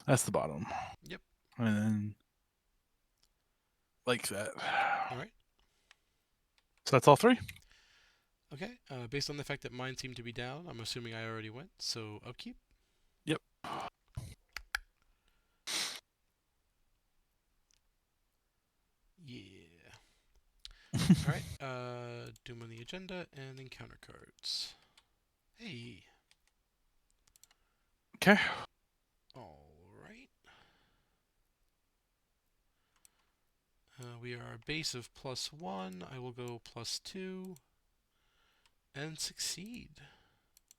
Speaker 2: That's the bottom.
Speaker 1: Yep.
Speaker 2: And then like that.
Speaker 1: All right.
Speaker 2: So that's all 3?
Speaker 1: Okay. Based on the fact that mine seem to be down, I'm assuming I already went. So upkeep.
Speaker 2: Yep.
Speaker 1: Yeah. All right. Doom on the agenda and encounter cards. Hey.
Speaker 2: Okay.
Speaker 1: All right. We are a base of +1. I will go +2 and succeed.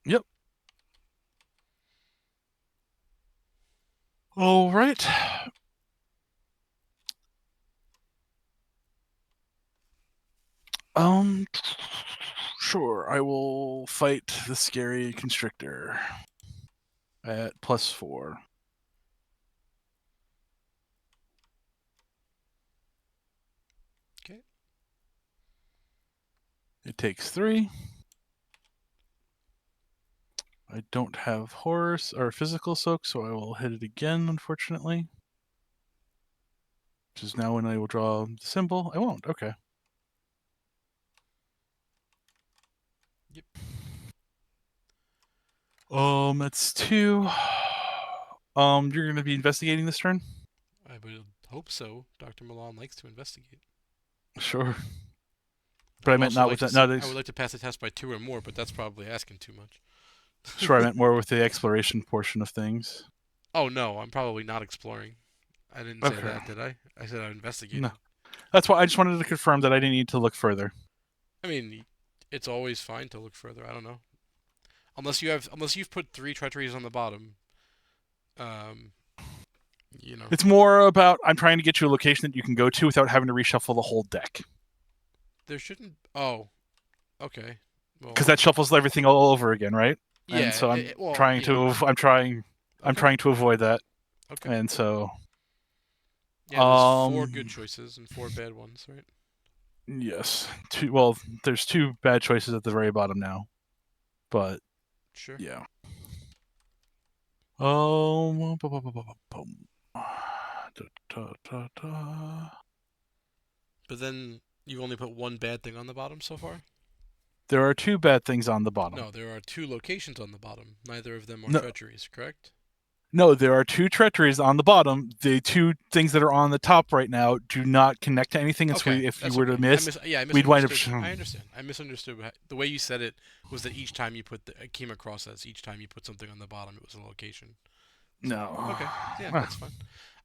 Speaker 2: Yep. All right. Um, sure. I will fight the scary constrictor at +4.
Speaker 1: Okay.
Speaker 2: It takes 3. I don't have horror or physical soak, so I will hit it again, unfortunately. Which is now when I will draw the symbol. I won't. Okay.
Speaker 1: Yep.
Speaker 2: That's 2. You're gonna be investigating this turn?
Speaker 1: I would hope so. Dr. Milan likes to investigate.
Speaker 2: Sure.
Speaker 1: I
Speaker 2: But I
Speaker 1: would
Speaker 2: meant
Speaker 1: also
Speaker 2: not
Speaker 1: like
Speaker 2: with
Speaker 1: to
Speaker 2: that.
Speaker 1: see.
Speaker 2: Not
Speaker 1: I would
Speaker 2: ex-
Speaker 1: like to pass the test by 2 or more, but that's probably asking too much.
Speaker 2: Sure, I meant more with the exploration portion of things.
Speaker 1: Oh no, I'm probably not exploring. I didn't say
Speaker 2: Okay.
Speaker 1: that, did I? I said I'm
Speaker 2: No.
Speaker 1: investigating.
Speaker 2: That's why I just wanted to confirm that I didn't need to look further.
Speaker 1: I mean, it's always fine to look further. I don't know, unless you've put 3 treacheries on the bottom. Um, you know,
Speaker 2: It's more about I'm trying to get you a location that you can go to without having to reshuffle the whole deck.
Speaker 1: there shouldn't. Oh, okay.
Speaker 2: Because
Speaker 1: Well,
Speaker 2: that shuffles everything all over again, right? And
Speaker 1: yeah.
Speaker 2: so
Speaker 1: Well, yeah.
Speaker 2: I'm
Speaker 1: Okay.
Speaker 2: trying to avoid that.
Speaker 1: Okay.
Speaker 2: And so
Speaker 1: Yeah, there's 4 good
Speaker 2: um
Speaker 1: choices and 4 bad ones, right?
Speaker 2: yes. There's 2 bad choices at the very bottom now. But
Speaker 1: Sure.
Speaker 2: yeah. Da, da, da, da.
Speaker 1: But then you've only put 1 bad thing on the bottom so far?
Speaker 2: There are 2 bad things on the bottom.
Speaker 1: No, there are 2 locations on the bottom. Neither of them are
Speaker 2: No,
Speaker 1: treacheries, correct?
Speaker 2: no, there are 2 treacheries on the bottom. The 2 things that are on the top right now do not connect to anything. And so
Speaker 1: Okay,
Speaker 2: if you
Speaker 1: that's
Speaker 2: were to
Speaker 1: okay.
Speaker 2: miss,
Speaker 1: I
Speaker 2: we'd wind up.
Speaker 1: misunderstood. I understand. I misunderstood. The way you said it was that each time you put I came across as each time you put something on the bottom, it was a location. So
Speaker 2: No.
Speaker 1: okay, yeah, that's fine.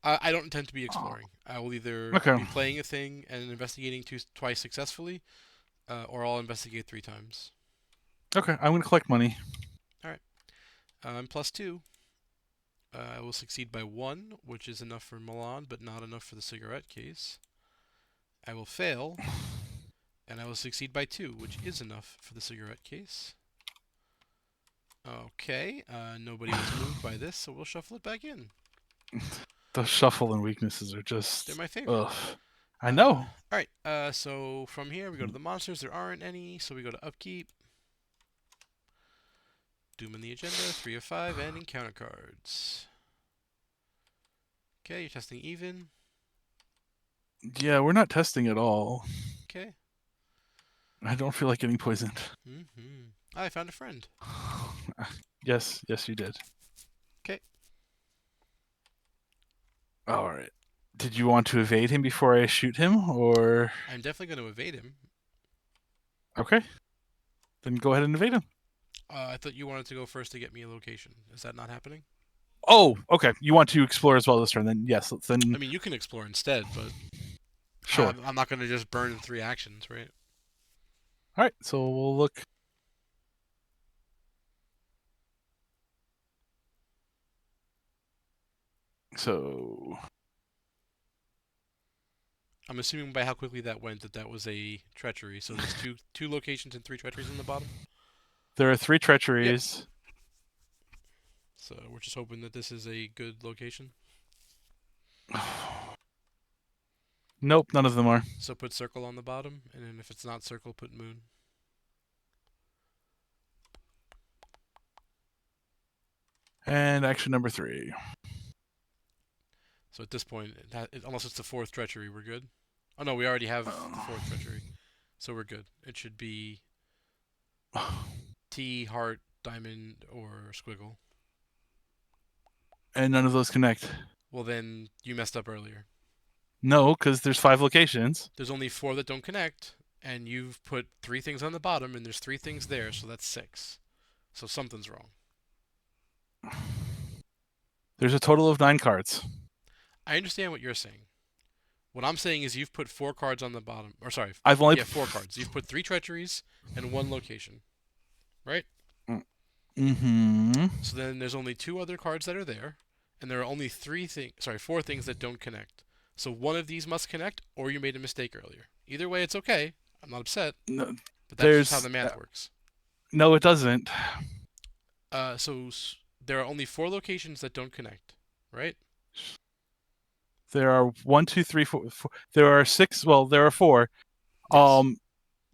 Speaker 1: I don't intend to be exploring. I will either
Speaker 2: Okay.
Speaker 1: be playing a thing and investigating twice successfully, or I'll investigate 3 times.
Speaker 2: Okay. I'm going to collect money.
Speaker 1: All right. I'm +2. I will succeed by 1, which is enough for Milan, but not enough for the cigarette case. I will fail, and I will succeed by 2, which is enough for the cigarette case. Okay, nobody was moved by this, so we'll shuffle it back in.
Speaker 2: The shuffle and weaknesses are
Speaker 1: They're
Speaker 2: just
Speaker 1: my favorite.
Speaker 2: ugh. I know.
Speaker 1: All right, so from here we go to the monsters. There aren't any, so we go to upkeep. Doom in the agenda, 3 of 5, and encounter cards. Okay, you're testing even.
Speaker 2: Yeah, we're not testing at all.
Speaker 1: Okay.
Speaker 2: I don't feel like getting poisoned.
Speaker 1: I found a friend.
Speaker 2: Yes, you did.
Speaker 1: Okay.
Speaker 2: All right. Did you want to evade him before I shoot him, or
Speaker 1: I'm definitely going to evade him.
Speaker 2: okay? Then go ahead and evade him.
Speaker 1: I thought you wanted to go first to get me a location. Is that not happening?
Speaker 2: Oh, okay. You want to explore as well this turn? Then yes. Then
Speaker 1: I mean, you can explore instead, but
Speaker 2: sure.
Speaker 1: I'm not going to just burn 3 actions, right?
Speaker 2: All right. So we'll look. So
Speaker 1: I'm assuming by how quickly that went that was a treachery. So there's two locations and 3 treacheries on the bottom.
Speaker 2: there are 3
Speaker 1: Yep.
Speaker 2: treacheries.
Speaker 1: So we're just hoping that this is a good location.
Speaker 2: Nope, none of them are.
Speaker 1: So put circle on the bottom, and then if it's not circle, put moon.
Speaker 2: And action number 3.
Speaker 1: So at this point, unless it's the 4th treachery, we're good. Oh no, we already have the 4th treachery, so we're good. It should be T, heart, diamond, or squiggle.
Speaker 2: And none of those connect.
Speaker 1: Well then, you messed up earlier.
Speaker 2: No, because there's 5 locations.
Speaker 1: There's only 4 that don't connect, and you've put 3 things on the bottom, and there's 3 things there, so that's 6. So something's wrong.
Speaker 2: There's a total of 9 cards.
Speaker 1: I understand what you're saying. What I'm saying is you've put 4 cards on the bottom. Or sorry,
Speaker 2: I've only
Speaker 1: 4 cards. You've put 3 treacheries and 1 location, right?
Speaker 2: Mm-hmm.
Speaker 1: So then there's only 2 other cards that are there, and there are only 4 things that don't connect. So one of these must connect, or you made a mistake earlier. Either way, it's okay. I'm not upset,
Speaker 2: No,
Speaker 1: but that's just how
Speaker 2: there's
Speaker 1: the math works.
Speaker 2: no, it doesn't.
Speaker 1: So there are only 4 locations that don't connect, right?
Speaker 2: There are 1, 2, 3, 4. There are 6. Well, there are 4.
Speaker 1: Yes.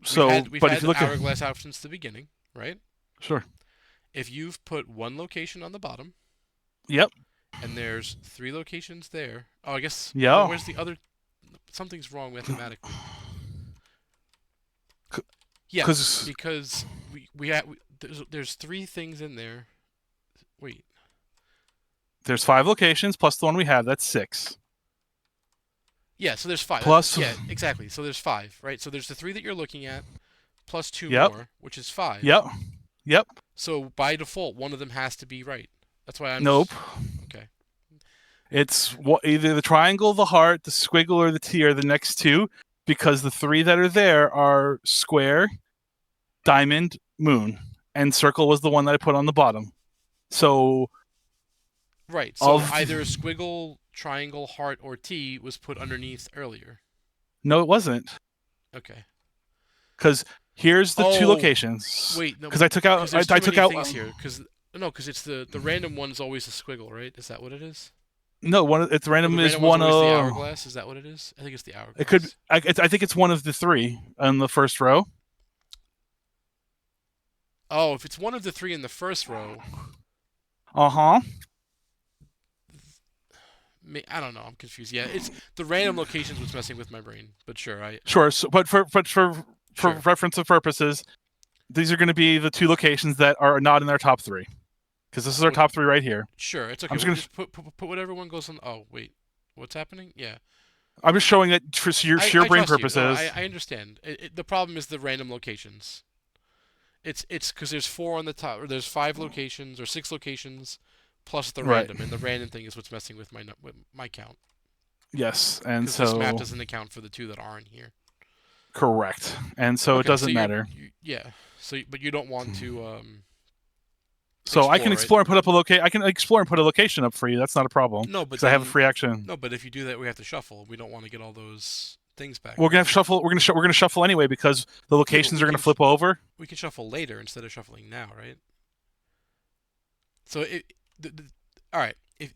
Speaker 2: So,
Speaker 1: We've
Speaker 2: but
Speaker 1: had
Speaker 2: if you look at
Speaker 1: hourglass out since the beginning, right?
Speaker 2: sure.
Speaker 1: If you've put 1 location on the bottom,
Speaker 2: Yep.
Speaker 1: and there's 3 locations there. Oh, I guess.
Speaker 2: Yeah.
Speaker 1: Where's the other? Something's wrong mathematically. Yes, because there's 3 things in there. Wait.
Speaker 2: There's 5 locations plus the one we have. That's 6.
Speaker 1: Yeah, so there's 5.
Speaker 2: Plus.
Speaker 1: Yeah, exactly. So there's 5, right? So there's the 3 that you're looking at, plus 2
Speaker 2: Yep.
Speaker 1: more, which is 5.
Speaker 2: Yep. Yep.
Speaker 1: So by default, one of them has to be right. That's why I'm.
Speaker 2: Nope.
Speaker 1: Okay.
Speaker 2: It's either the triangle, the heart, the squiggle, or the T are the next 2, because the 3 that are there are square, diamond, moon, and circle was the one that I put on the bottom. So
Speaker 1: right. So either a squiggle, triangle, heart, or T was put underneath earlier.
Speaker 2: No, it wasn't.
Speaker 1: Okay.
Speaker 2: Because here's the 2 locations.
Speaker 1: Wait, no.
Speaker 2: Because I took out. I took out
Speaker 1: things here. Because it's the random one is always a squiggle, right? Is that what it is?
Speaker 2: No, it's random.
Speaker 1: The
Speaker 2: is
Speaker 1: random
Speaker 2: one
Speaker 1: of
Speaker 2: the
Speaker 1: hourglass. Is that what it is? I think it's the hourglass.
Speaker 2: It could. I think it's one of the 3 on the first row.
Speaker 1: Oh, if it's one of the 3 in the first row.
Speaker 2: I
Speaker 1: don't know. I'm confused. Yeah, it's the random locations what's messing with my brain. But sure,
Speaker 2: Sure, so, but for
Speaker 1: sure.
Speaker 2: reference of purposes, these are going to be the 2 locations that are not in our top 3, because this is our top 3 right here.
Speaker 1: Sure, it's okay. Just put whatever one goes on. Oh wait, what's happening? Yeah.
Speaker 2: I'm just showing that for sheer brain purposes.
Speaker 1: No, I understand. The problem is the random locations. It's because there's 4 on the top, or there's 5 locations or 6 locations, plus the random, and the random thing is what's messing with my count.
Speaker 2: Yes, and so
Speaker 1: this map doesn't account for the 2 that aren't here.
Speaker 2: Correct, and so it doesn't matter.
Speaker 1: Yeah. So, but you don't want to.
Speaker 2: So I can explore and put up a location. I can explore and put a location up for you. That's not a problem.
Speaker 1: No, but
Speaker 2: because I have a free action.
Speaker 1: No, but if you do that, we have to shuffle. We don't want to get all those things back.
Speaker 2: We're gonna have to shuffle. We're gonna shuffle anyway, because the locations are gonna flip over.
Speaker 1: We can shuffle later instead of shuffling now, right? So all right. It,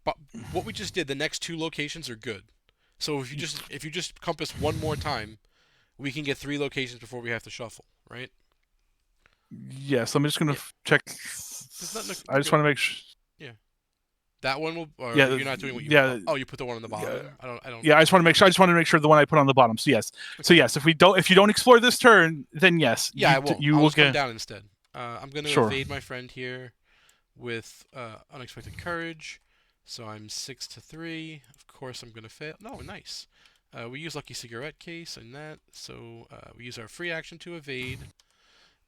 Speaker 1: but what we just did, the next two locations are good. So if you just compass one more time, we can get three locations before we have to shuffle, right?
Speaker 2: Yes, I'm just gonna
Speaker 1: Yeah.
Speaker 2: check.
Speaker 1: There's nothing.
Speaker 2: I
Speaker 1: You're
Speaker 2: just
Speaker 1: good.
Speaker 2: want to make sure.
Speaker 1: Yeah. That one will. Or
Speaker 2: Yeah,
Speaker 1: you're not doing what you.
Speaker 2: yeah,
Speaker 1: Oh, you put the one on the
Speaker 2: yeah.
Speaker 1: bottom. I don't. I don't.
Speaker 2: Yeah, I just want to make sure. I just want to make sure the one I put on the bottom. So yes. So
Speaker 1: Okay.
Speaker 2: yes, if you don't explore this turn, then yes,
Speaker 1: Yeah, I won't.
Speaker 2: you
Speaker 1: I'll
Speaker 2: will
Speaker 1: just come
Speaker 2: get.
Speaker 1: down instead. I'm going to
Speaker 2: Sure.
Speaker 1: evade my friend here with unexpected courage. So I'm 6 to 3. Of course, I'm going to fail. No, nice. We use lucky cigarette case and that. So we use our free action to evade,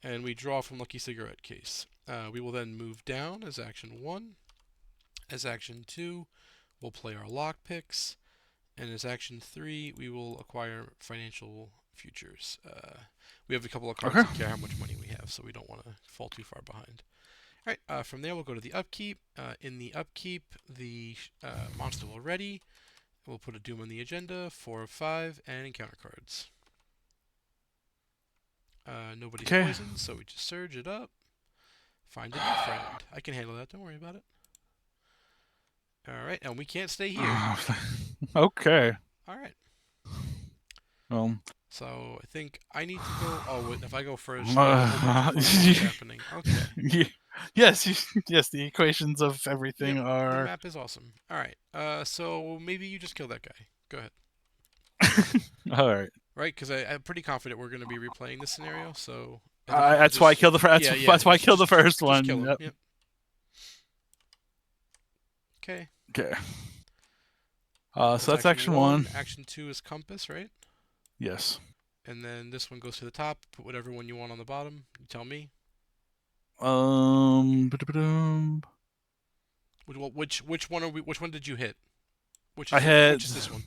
Speaker 1: and we draw from lucky cigarette case. We will then move down as action 1. As action 2, we'll play our lock picks. And as action 3, we will acquire financial futures. We have a couple of cards
Speaker 2: Okay.
Speaker 1: that care how much money we have, so we don't want to fall too far behind. All right, from there we'll go to the upkeep. In the upkeep, the monster will ready. We'll put a Doom on the agenda, 4 of 5, and encounter cards. Nobody's
Speaker 2: Okay.
Speaker 1: poisoned, so we just surge it up. Find a new friend. I can handle that, don't worry about it. All right, and we can't stay here.
Speaker 2: Okay.
Speaker 1: All right.
Speaker 2: Well.
Speaker 1: So I think I need to go. Oh, wait, if I go first, there's a whole bunch of fun stuff happening. Okay.
Speaker 2: Yes. The equations of everything
Speaker 1: Yep. The
Speaker 2: are.
Speaker 1: map is awesome. All right. So maybe you just kill that guy. Go ahead.
Speaker 2: All right.
Speaker 1: Right? Because I'm pretty confident we're going to be replaying this scenario. So I think you can
Speaker 2: That's why I
Speaker 1: just.
Speaker 2: killed the.
Speaker 1: Yeah. Yeah.
Speaker 2: That's why I
Speaker 1: Just,
Speaker 2: killed the
Speaker 1: just, just,
Speaker 2: first
Speaker 1: just kill
Speaker 2: one.
Speaker 1: him.
Speaker 2: Yep.
Speaker 1: Yep. Okay.
Speaker 2: Okay. So
Speaker 1: That's
Speaker 2: that's
Speaker 1: action
Speaker 2: action one.
Speaker 1: one. Action two is compass, right?
Speaker 2: Yes.
Speaker 1: And then this one goes to the top. Put whatever one you want on the bottom. You tell me.
Speaker 2: Ba-da-ba-dum.
Speaker 1: Which one are we? Which one did you hit? Which
Speaker 2: I
Speaker 1: is
Speaker 2: had.
Speaker 1: which is this one?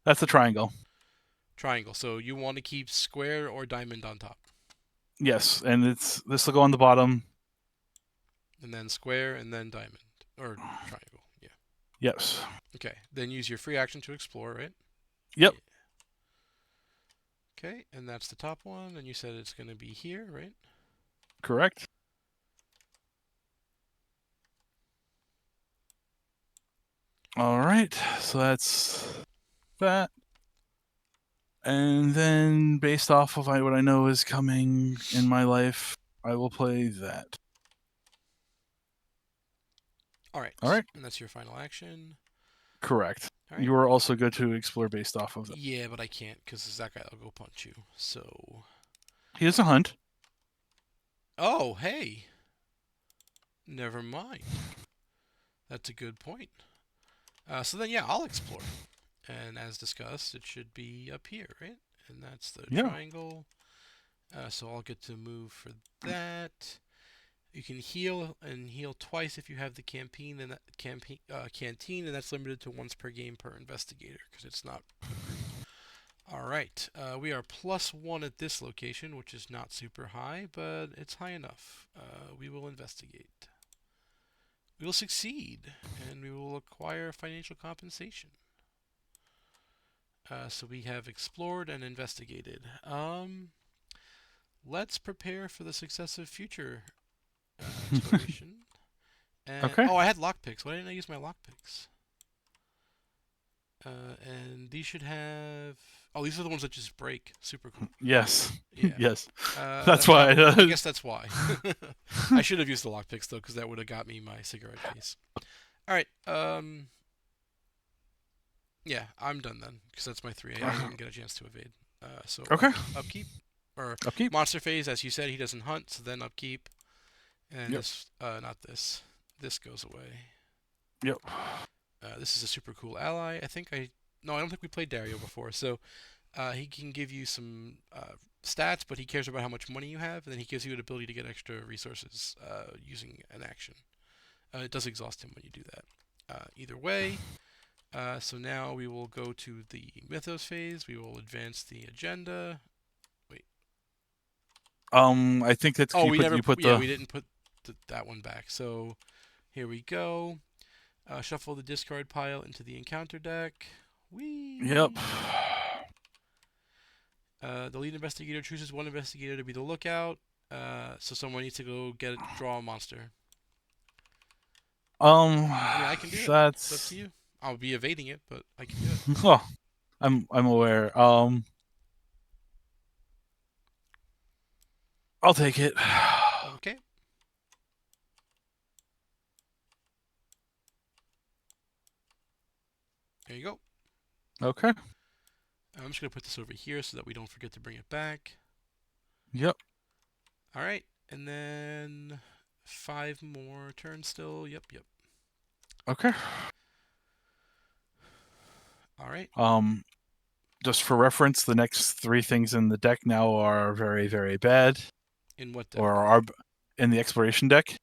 Speaker 2: That's the triangle.
Speaker 1: Triangle. So you want to keep square or diamond on top,
Speaker 2: Yes, and this will go on the bottom.
Speaker 1: and then square, and then diamond or triangle. Yeah.
Speaker 2: Yes.
Speaker 1: Okay. Then use your free action to explore, right?
Speaker 2: Yep.
Speaker 1: Yeah. Okay, and that's the top one, and you said it's going to be here, right?
Speaker 2: Correct. All right. So that's that. And then, based off of what I know is coming in my life, I will play that.
Speaker 1: All right.
Speaker 2: All right.
Speaker 1: And that's your final action.
Speaker 2: Correct.
Speaker 1: All right.
Speaker 2: You are also good to explore based off of that.
Speaker 1: Yeah, but I can't because that guy will go punch you. So.
Speaker 2: He is a hunt.
Speaker 1: Oh, hey. Never mind. That's a good point. So then, yeah, I'll explore. And as discussed, it should be up here, right? And that's the
Speaker 2: Yeah.
Speaker 1: triangle. So I'll get to move for that. You can heal and heal twice if you have the canteen, and canteen, and that's limited to once per game per investigator because it's not a group. All right, we are +1 at this location, which is not super high, but it's high enough. We will investigate. We will succeed, and we will acquire financial compensation. So we have explored and investigated. Let's prepare for the successive future exploration. And
Speaker 2: Okay.
Speaker 1: oh, I had lockpicks. Why didn't I use my lockpicks? And these should have. Oh, these are the ones that just break. Super cool.
Speaker 2: Yes.
Speaker 1: Yeah.
Speaker 2: Yes. That's why.
Speaker 1: I guess that's why. I should have used the lockpicks though, because that would have got me my cigarette case. All right. Yeah, I'm done then, because that's my 3. I didn't get a chance to evade. So
Speaker 2: Okay.
Speaker 1: upkeep or
Speaker 2: Upkeep.
Speaker 1: monster phase, as you said, he doesn't hunt, so then upkeep. And
Speaker 2: Yep.
Speaker 1: this, not this. This goes away.
Speaker 2: Yep.
Speaker 1: This is a super cool ally. No, I don't think we played Dario before. So he can give you some stats, but he cares about how much money you have, and then he gives you an ability to get extra resources using an action. It does exhaust him when you do that. Either way, so now we will go to the Mythos phase. We will advance the agenda. Wait.
Speaker 2: I think that's
Speaker 1: Oh,
Speaker 2: we
Speaker 1: didn't put that one back. So here we go. Shuffle the discard pile into the encounter deck. Whee!
Speaker 2: Yep.
Speaker 1: The lead investigator chooses one investigator to be the lookout. So someone needs to go draw a monster. I mean, I can do it. It's up to
Speaker 2: that's
Speaker 1: you. I'll be evading it, but I can do it.
Speaker 2: oh, I'm aware. I'll take it.
Speaker 1: Okay, there you go.
Speaker 2: Okay.
Speaker 1: I'm just gonna put this over here so that we don't forget to bring it back.
Speaker 2: Yep.
Speaker 1: All right, and then 5 more turns still. Yep, yep.
Speaker 2: Okay.
Speaker 1: All right.
Speaker 2: Um, just for reference, the next three things in the deck now are very, very bad,
Speaker 1: In what deck?
Speaker 2: or are in the exploration deck.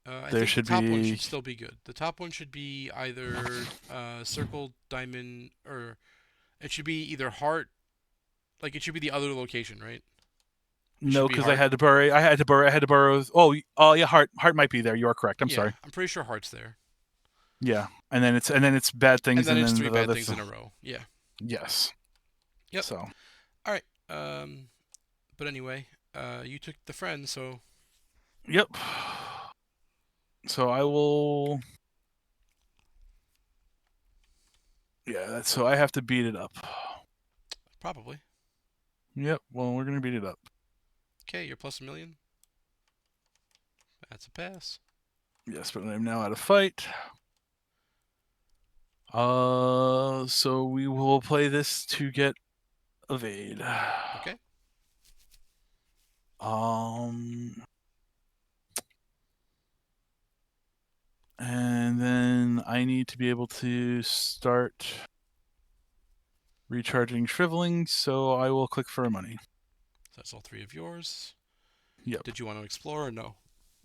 Speaker 1: I
Speaker 2: There
Speaker 1: think the
Speaker 2: should
Speaker 1: top one
Speaker 2: be
Speaker 1: should still be good. The top one should be either circle, diamond, or it should be either heart. Like it should be the other location, right? It should
Speaker 2: no,
Speaker 1: be
Speaker 2: because I
Speaker 1: heart.
Speaker 2: had to borrow. I had to borrow. I had to borrow. Oh, yeah. Heart might be there. You are correct. I'm
Speaker 1: Yeah,
Speaker 2: sorry.
Speaker 1: I'm pretty sure heart's there.
Speaker 2: Yeah, and then it's bad
Speaker 1: And
Speaker 2: things,
Speaker 1: then
Speaker 2: and
Speaker 1: it's
Speaker 2: then
Speaker 1: three
Speaker 2: the
Speaker 1: bad
Speaker 2: other.
Speaker 1: things in a row. Yeah.
Speaker 2: Yes.
Speaker 1: Yep.
Speaker 2: So.
Speaker 1: All right. But anyway, you took the friend, so
Speaker 2: Yep. So I will. Yeah. So I have to beat it up.
Speaker 1: probably.
Speaker 2: Yep. Well, we're gonna beat it up.
Speaker 1: Okay, you're plus 1 million. That's a pass.
Speaker 2: Yes, but I'm now out of fight. So we will play this to get evade.
Speaker 1: Okay.
Speaker 2: Um, and then I need to be able to start recharging shriveling, so I will click for money.
Speaker 1: So that's all 3 of yours.
Speaker 2: Yep.
Speaker 1: Did you want to explore or no?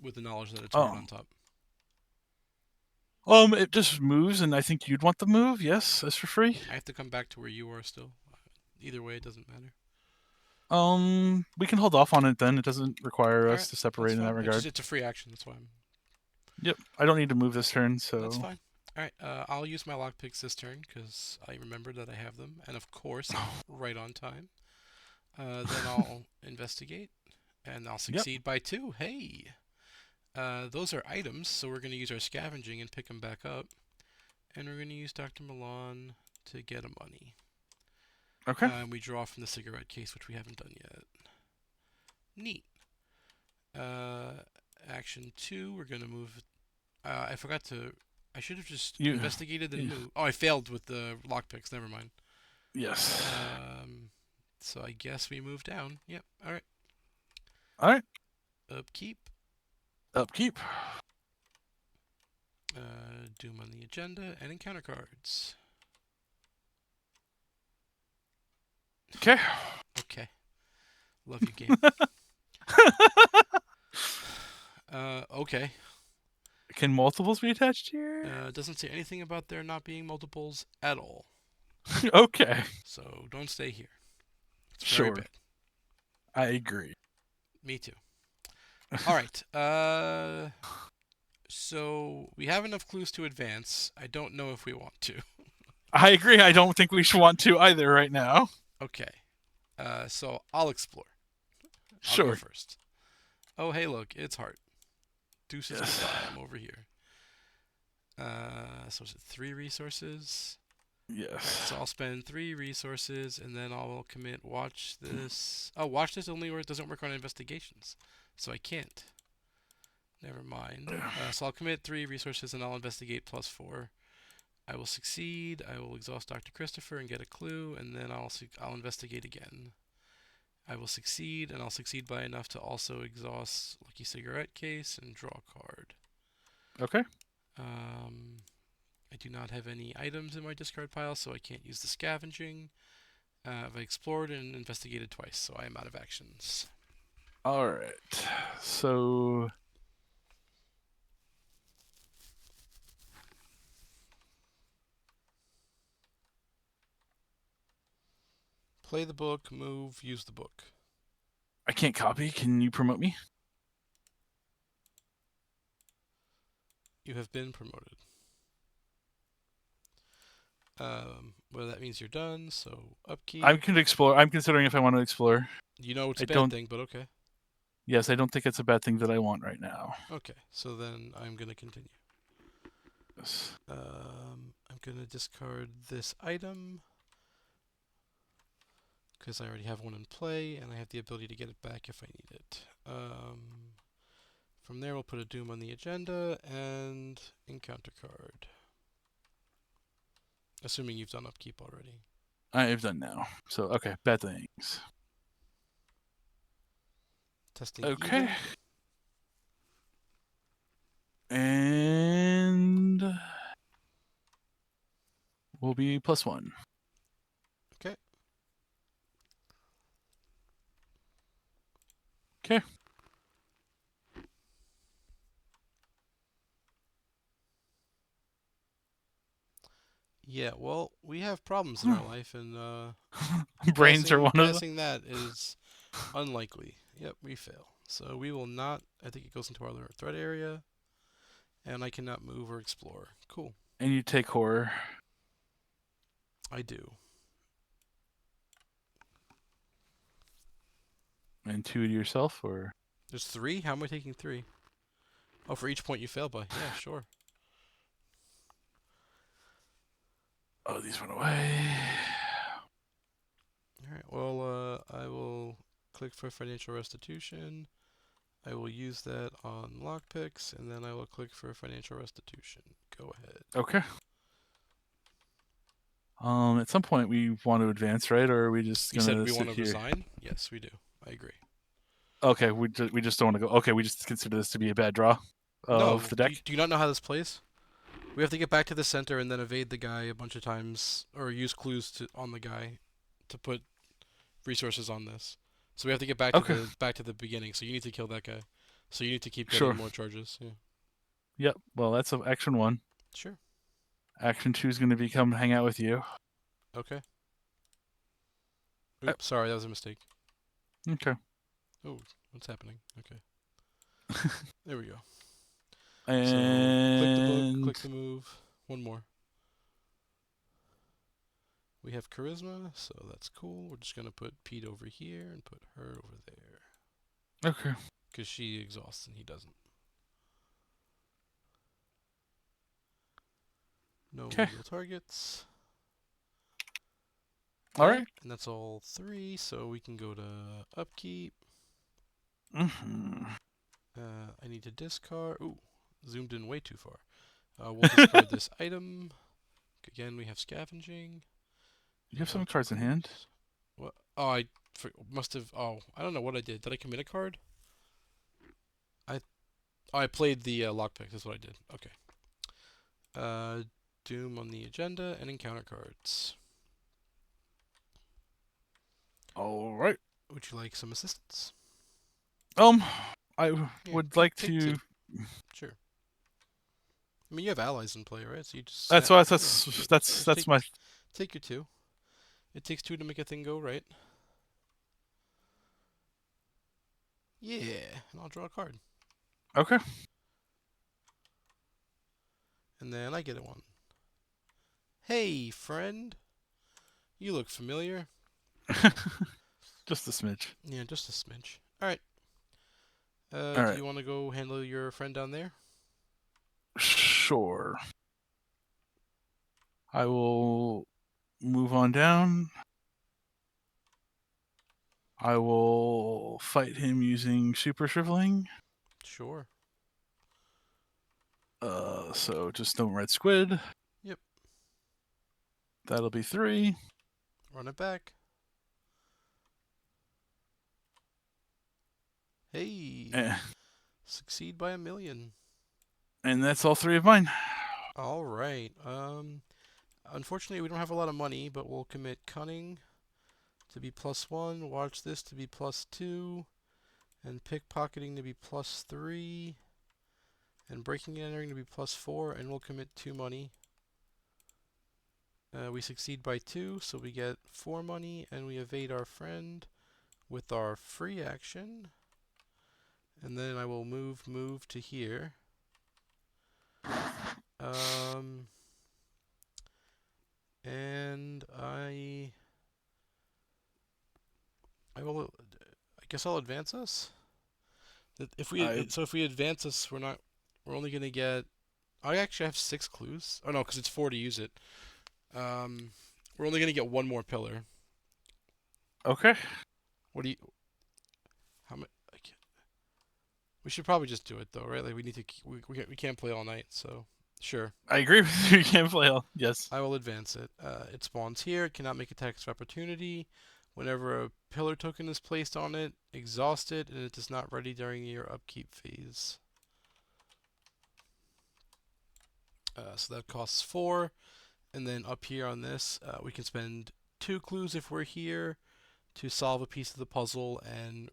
Speaker 1: With the knowledge that it's hard
Speaker 2: Oh.
Speaker 1: on top.
Speaker 2: It just moves, and I think you'd want the move. Yes, that's for free.
Speaker 1: I have to come back to where you are still. Either way, it doesn't matter.
Speaker 2: We can hold off on it then. It doesn't require
Speaker 1: All
Speaker 2: us
Speaker 1: right,
Speaker 2: to
Speaker 1: that's
Speaker 2: separate in that
Speaker 1: fine.
Speaker 2: regard.
Speaker 1: It's a free action. That's why I'm.
Speaker 2: Yep. I don't need to move this turn,
Speaker 1: That's
Speaker 2: so.
Speaker 1: fine. All right, I'll use my lockpicks this turn because I remembered that I have them, and of course I'm right on time. Then I'll investigate, and I'll
Speaker 2: Yep.
Speaker 1: succeed by 2. Hey, those are items, so we're going to use our scavenging and pick them back up, and we're going to use Dr. Milan to get a money.
Speaker 2: Okay.
Speaker 1: We draw from the cigarette case, which we haven't done yet. Neat. Action 2, we're going to move. I forgot to. I should have just
Speaker 2: You.
Speaker 1: investigated and
Speaker 2: you
Speaker 1: moved. Oh, I failed with the lockpicks. Never mind.
Speaker 2: yes.
Speaker 1: So I guess we move down. Yep. All right.
Speaker 2: All right.
Speaker 1: Upkeep.
Speaker 2: Upkeep.
Speaker 1: Doom on the agenda and encounter cards.
Speaker 2: Okay.
Speaker 1: Okay. Love you, game. Okay.
Speaker 2: Can multiples be attached here?
Speaker 1: Doesn't say anything about there not being multiples at all.
Speaker 2: Okay.
Speaker 1: So don't stay here. It's very
Speaker 2: Sure.
Speaker 1: bad.
Speaker 2: I agree.
Speaker 1: Me too. All right. So we have enough clues to advance. I don't know if we want to.
Speaker 2: I agree. I don't think we should want to either right now.
Speaker 1: Okay. So I'll explore. I'll
Speaker 2: Sure.
Speaker 1: go first. Oh, hey, look, it's heart. Deuces
Speaker 2: Yes.
Speaker 1: goodbye. I'm over here. So is it 3 resources?
Speaker 2: Yes.
Speaker 1: So I'll spend 3 resources, and then I'll commit watch this. Oh, watch this only where it doesn't work on investigations. So I can't. Never mind. So I'll commit 3 resources, and I'll investigate plus 4. I will succeed. I will exhaust Dr. Christopher and get a clue, and then I'll investigate again. I will succeed, and I'll succeed by enough to also exhaust Lucky Cigarette Case and draw a card.
Speaker 2: Okay.
Speaker 1: I do not have any items in my discard pile, so I can't use the scavenging. I've explored and investigated twice, so I am out of actions.
Speaker 2: All right. So.
Speaker 1: Play the book, move, use the book.
Speaker 2: I can't copy. Can you promote me?
Speaker 1: You have been promoted. Well, that means you're done, so upkeep.
Speaker 2: I can explore. I'm considering if I want to explore.
Speaker 1: You know it's a
Speaker 2: I
Speaker 1: bad
Speaker 2: don't.
Speaker 1: thing, but okay.
Speaker 2: Yes, I don't think it's a bad thing that I want right now.
Speaker 1: Okay, so then I'm going to continue. I'm gonna discard this item because I already have one in play, and I have the ability to get it back if I need it. From there, we'll put a Doom on the agenda and encounter card. Assuming you've done upkeep already.
Speaker 2: I have done now. So, okay, bad things.
Speaker 1: Testing
Speaker 2: Okay.
Speaker 1: even.
Speaker 2: And will be +1.
Speaker 1: Okay.
Speaker 2: Okay.
Speaker 1: Yeah, well, we have problems in our life, and
Speaker 2: Brains are one of them.
Speaker 1: passing that is unlikely. Yep, we fail. So we will not. I think it goes into our threat area, and I cannot move or explore. Cool.
Speaker 2: And you take horror.
Speaker 1: I do.
Speaker 2: And 2 to yourself, or?
Speaker 1: There's 3? How am I taking 3? Oh, for each point you fail by. Yeah, sure.
Speaker 2: Oh, these went away.
Speaker 1: Alright, well, I will click for financial restitution. I will use that on lockpicks, and then I will click for financial restitution. Go ahead.
Speaker 2: Okay. At some point we want to advance, right? Or are we just
Speaker 1: You said
Speaker 2: gonna
Speaker 1: we want
Speaker 2: sit
Speaker 1: to
Speaker 2: here?
Speaker 1: resign? Yes, we do. I agree.
Speaker 2: Okay, we just don't want to go. Okay, we just consider this to be a bad draw of
Speaker 1: No,
Speaker 2: the
Speaker 1: do
Speaker 2: deck.
Speaker 1: do you not know how this plays? We have to get back to the center and then evade the guy a bunch of times, or use clues on the guy to put resources on this. So we have to get
Speaker 2: Okay,
Speaker 1: back to the beginning. So you need to kill that guy. So you need to keep getting
Speaker 2: sure.
Speaker 1: more charges. Yeah.
Speaker 2: Yep. Well, that's action 1.
Speaker 1: Sure.
Speaker 2: Action 2 is going to become hang out with you.
Speaker 1: Okay.
Speaker 2: Uh,
Speaker 1: Oops, sorry, that was a mistake.
Speaker 2: Okay.
Speaker 1: Oh, what's happening? Okay. There we go. So click the book,
Speaker 2: And
Speaker 1: click the move. One more. We have charisma, so that's cool. We're just gonna put Pete over here and put her over there.
Speaker 2: okay.
Speaker 1: Because she exhausts and he doesn't. No
Speaker 2: Okay.
Speaker 1: illegal targets.
Speaker 2: All
Speaker 1: Okay,
Speaker 2: right.
Speaker 1: and that's all 3, so we can go to upkeep.
Speaker 2: Mm-hmm.
Speaker 1: I need to discard. Ooh, zoomed in way too far. We'll discard this item. Again, we have scavenging.
Speaker 2: You have some
Speaker 1: Bunch of
Speaker 2: cards in hand.
Speaker 1: clues. What? Oh, must have. Oh, I don't know what I did. Did I commit a card? I played the lockpick. That's what I did. Okay. Doom on the agenda and encounter cards.
Speaker 2: All right.
Speaker 1: Would you like some assistance?
Speaker 2: Um, I
Speaker 1: Yeah,
Speaker 2: would
Speaker 1: take
Speaker 2: like
Speaker 1: take 2.
Speaker 2: to.
Speaker 1: Sure. I mean, you have allies in play, right? So you just
Speaker 2: That's
Speaker 1: snap.
Speaker 2: what
Speaker 1: Yeah.
Speaker 2: that's
Speaker 1: Just
Speaker 2: that's my.
Speaker 1: take your 2. It takes 2 to make a thing go right. Yeah, and I'll draw a card.
Speaker 2: Okay.
Speaker 1: And then I get a 1. Hey, friend. You look familiar.
Speaker 2: Just a smidge.
Speaker 1: Yeah, just a smidge. Alright.
Speaker 2: All
Speaker 1: Do
Speaker 2: right.
Speaker 1: you want to go handle your friend down there?
Speaker 2: Sure. I will move on down. I will fight him using super shriveling.
Speaker 1: Sure.
Speaker 2: So just no red squid.
Speaker 1: Yep.
Speaker 2: That'll be 3.
Speaker 1: Run it back. Hey.
Speaker 2: Eh,
Speaker 1: Succeed by a million.
Speaker 2: And that's all 3 of mine.
Speaker 1: Alright. Unfortunately, we don't have a lot of money, but we'll commit cunning to be +1. Watch this to be +2. And pickpocketing to be +3. And breaking and entering to be +4. And we'll commit 2 money. We succeed by 2, so we get 4 money, and we evade our friend with our free action. And then I will move to here. And I will. I guess I'll advance us. If we
Speaker 2: I
Speaker 1: advance us, we're only gonna get I actually have 6 clues. Oh no, because it's 4 to use it. Um, we're only gonna get one more pillar.
Speaker 2: Okay.
Speaker 1: What do you? How much? We should probably just do it though, right? Like we need to. We can't play all night, so sure.
Speaker 2: I agree with you. You can't play all. Yes.
Speaker 1: I will advance it. It spawns here. It cannot make attacks of opportunity. Whenever a pillar token is placed on it, exhaust it, and it is not ready during your upkeep phase. So that costs 4. And then up here on this, we can spend 2 clues if we're here to solve a piece of the puzzle and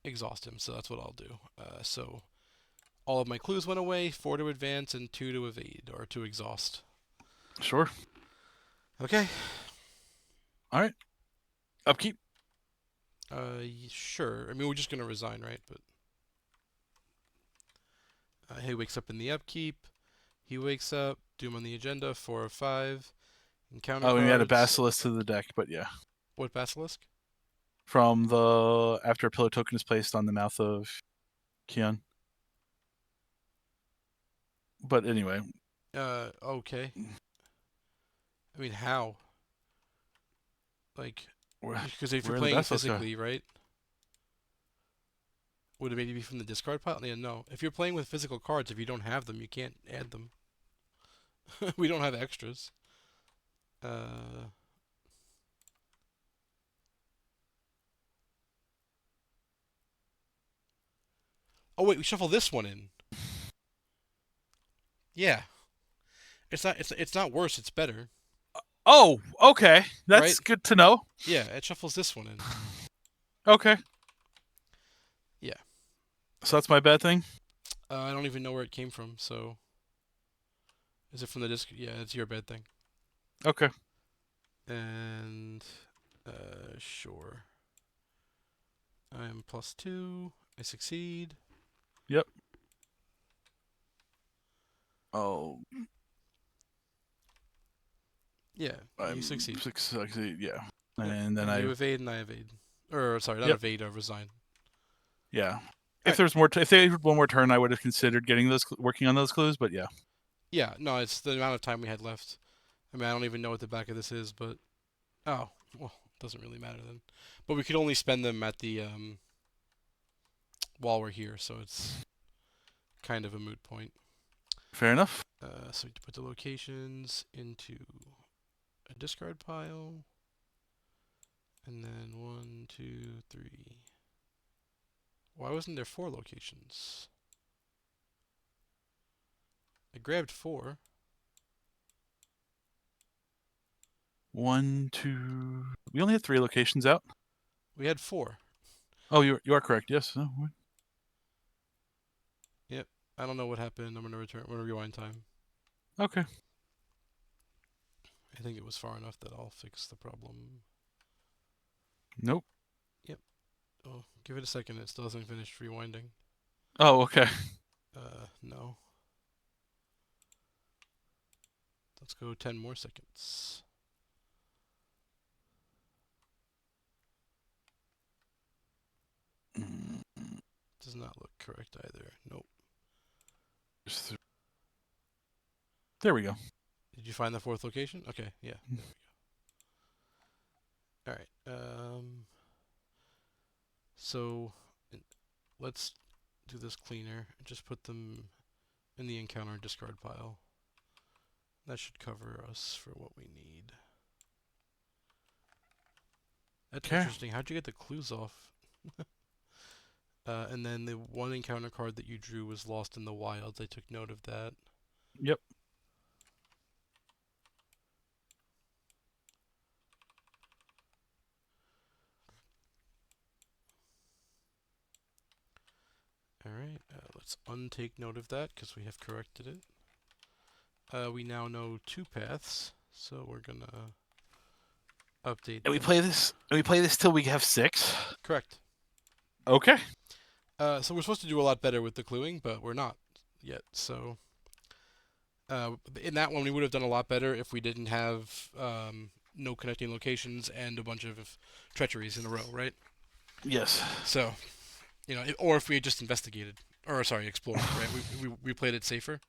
Speaker 1: exhaust him. So that's what I'll do. So all of my clues went away, 4 to advance and 2 to evade, or to exhaust.
Speaker 2: Sure.
Speaker 1: Okay.
Speaker 2: All right. Upkeep.
Speaker 1: Sure. I mean, we're just going to resign, right? But he wakes up in the upkeep. He wakes up. Doom on the agenda, 4 of 5. Encounter
Speaker 2: Oh, and we add a
Speaker 1: cards.
Speaker 2: basilisk to the deck, but yeah.
Speaker 1: What basilisk?
Speaker 2: From the after a pillar token is placed on the mouth of Kion. But anyway.
Speaker 1: Okay. I mean, how? Like,
Speaker 2: Where,
Speaker 1: because if you're
Speaker 2: where the
Speaker 1: playing
Speaker 2: basilisk go?
Speaker 1: physically, right? Would it maybe be from the discard pile? Yeah, no. If you're playing with physical cards, if you don't have them, you can't add them. We don't have extras. Uh, oh wait, we shuffle this one in. Yeah, it's not worse. It's better,
Speaker 2: Oh, okay.
Speaker 1: right?
Speaker 2: That's good to know.
Speaker 1: Yeah, it shuffles this one in.
Speaker 2: Okay.
Speaker 1: Yeah.
Speaker 2: So that's my bad thing?
Speaker 1: I don't even know where it came from. So is it from the disc? Yeah, it's your bad thing.
Speaker 2: Okay.
Speaker 1: And sure. I'm +2. I succeed.
Speaker 2: Yep. Oh,
Speaker 1: Yeah, you
Speaker 2: I'm
Speaker 1: succeed.
Speaker 2: succeed. Yeah.
Speaker 1: Yep.
Speaker 2: And then
Speaker 1: And
Speaker 2: I.
Speaker 1: you evade and I evade. Or sorry, not
Speaker 2: Yep.
Speaker 1: evade, resign.
Speaker 2: Yeah.
Speaker 1: All
Speaker 2: If
Speaker 1: right.
Speaker 2: there's more, if they had one more turn, I would have considered getting those, working on those clues. But yeah.
Speaker 1: Yeah, no, it's the amount of time we had left. I mean, I don't even know what the back of this is, but oh, well, it doesn't really matter then. But we could only spend them at the while we're here, so it's kind of a moot point.
Speaker 2: Fair enough.
Speaker 1: So we put the locations into a discard pile, and then 1, 2, 3. Why wasn't there 4 locations? I grabbed 4.
Speaker 2: 1, 2. We only had 3 locations out.
Speaker 1: We had 4.
Speaker 2: Oh, you are correct. Yes. Oh,
Speaker 1: Yep. I don't know what happened. I'm gonna return. I'm gonna rewind time.
Speaker 2: okay.
Speaker 1: I think it was far enough that I'll fix the problem.
Speaker 2: Nope.
Speaker 1: Yep. Oh, give it a second. It still hasn't finished rewinding.
Speaker 2: Oh, okay.
Speaker 1: No. Let's go 10 more seconds. Does not look correct either. Nope.
Speaker 2: There we go.
Speaker 1: Did you find the 4th location? Okay. Yeah. There we go. All right. So let's do this cleaner. Just put them in the encounter discard pile. That should cover us for what we need. That's
Speaker 2: Okay.
Speaker 1: interesting. How'd you get the clues off? And then the one encounter card that you drew was lost in the wilds. I took note of that.
Speaker 2: Yep.
Speaker 1: Alright, let's untake note of that because we have corrected it. We now know 2 paths, so we're gonna update
Speaker 2: And we
Speaker 1: them.
Speaker 2: play this. And we play this till we have 6.
Speaker 1: Correct.
Speaker 2: Okay.
Speaker 1: So we're supposed to do a lot better with the cluing, but we're not yet. So in that one, we would have done a lot better if we didn't have no connecting locations and a bunch of treacheries in a row, right?
Speaker 2: Yes.
Speaker 1: So, or if we had just investigated, or sorry, explore. Right, we played it safer,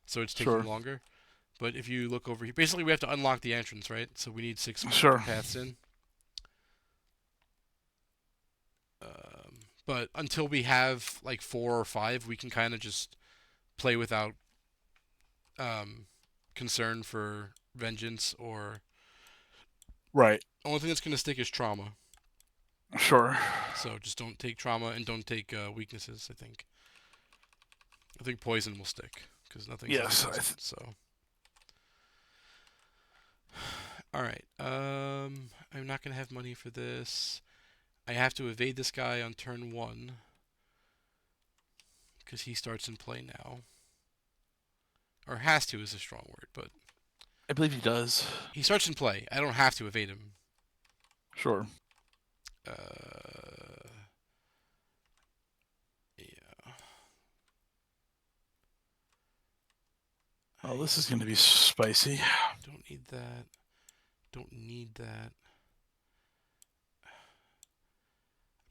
Speaker 1: so it's taking
Speaker 2: Sure.
Speaker 1: longer. But if you look over here, basically we have to unlock the entrance, right? So we need 6
Speaker 2: Sure.
Speaker 1: paths in. But until we have like 4 or 5, we can kind of just play without um, concern for vengeance or
Speaker 2: Right.
Speaker 1: only thing that's going to stick is trauma.
Speaker 2: Sure.
Speaker 1: So just don't take trauma and don't take weaknesses. I think poison will stick because nothing's
Speaker 2: Yes.
Speaker 1: unpoisoned. So all right. I'm not going to have money for this. I have to evade this guy on turn 1 because he starts in play now. Or has to is a strong word, but
Speaker 2: I believe he does.
Speaker 1: he starts in play. I don't have to evade him.
Speaker 2: Sure.
Speaker 1: Uh, yeah.
Speaker 2: Oh,
Speaker 1: I
Speaker 2: this is going to be spicy.
Speaker 1: don't need that. Don't need that.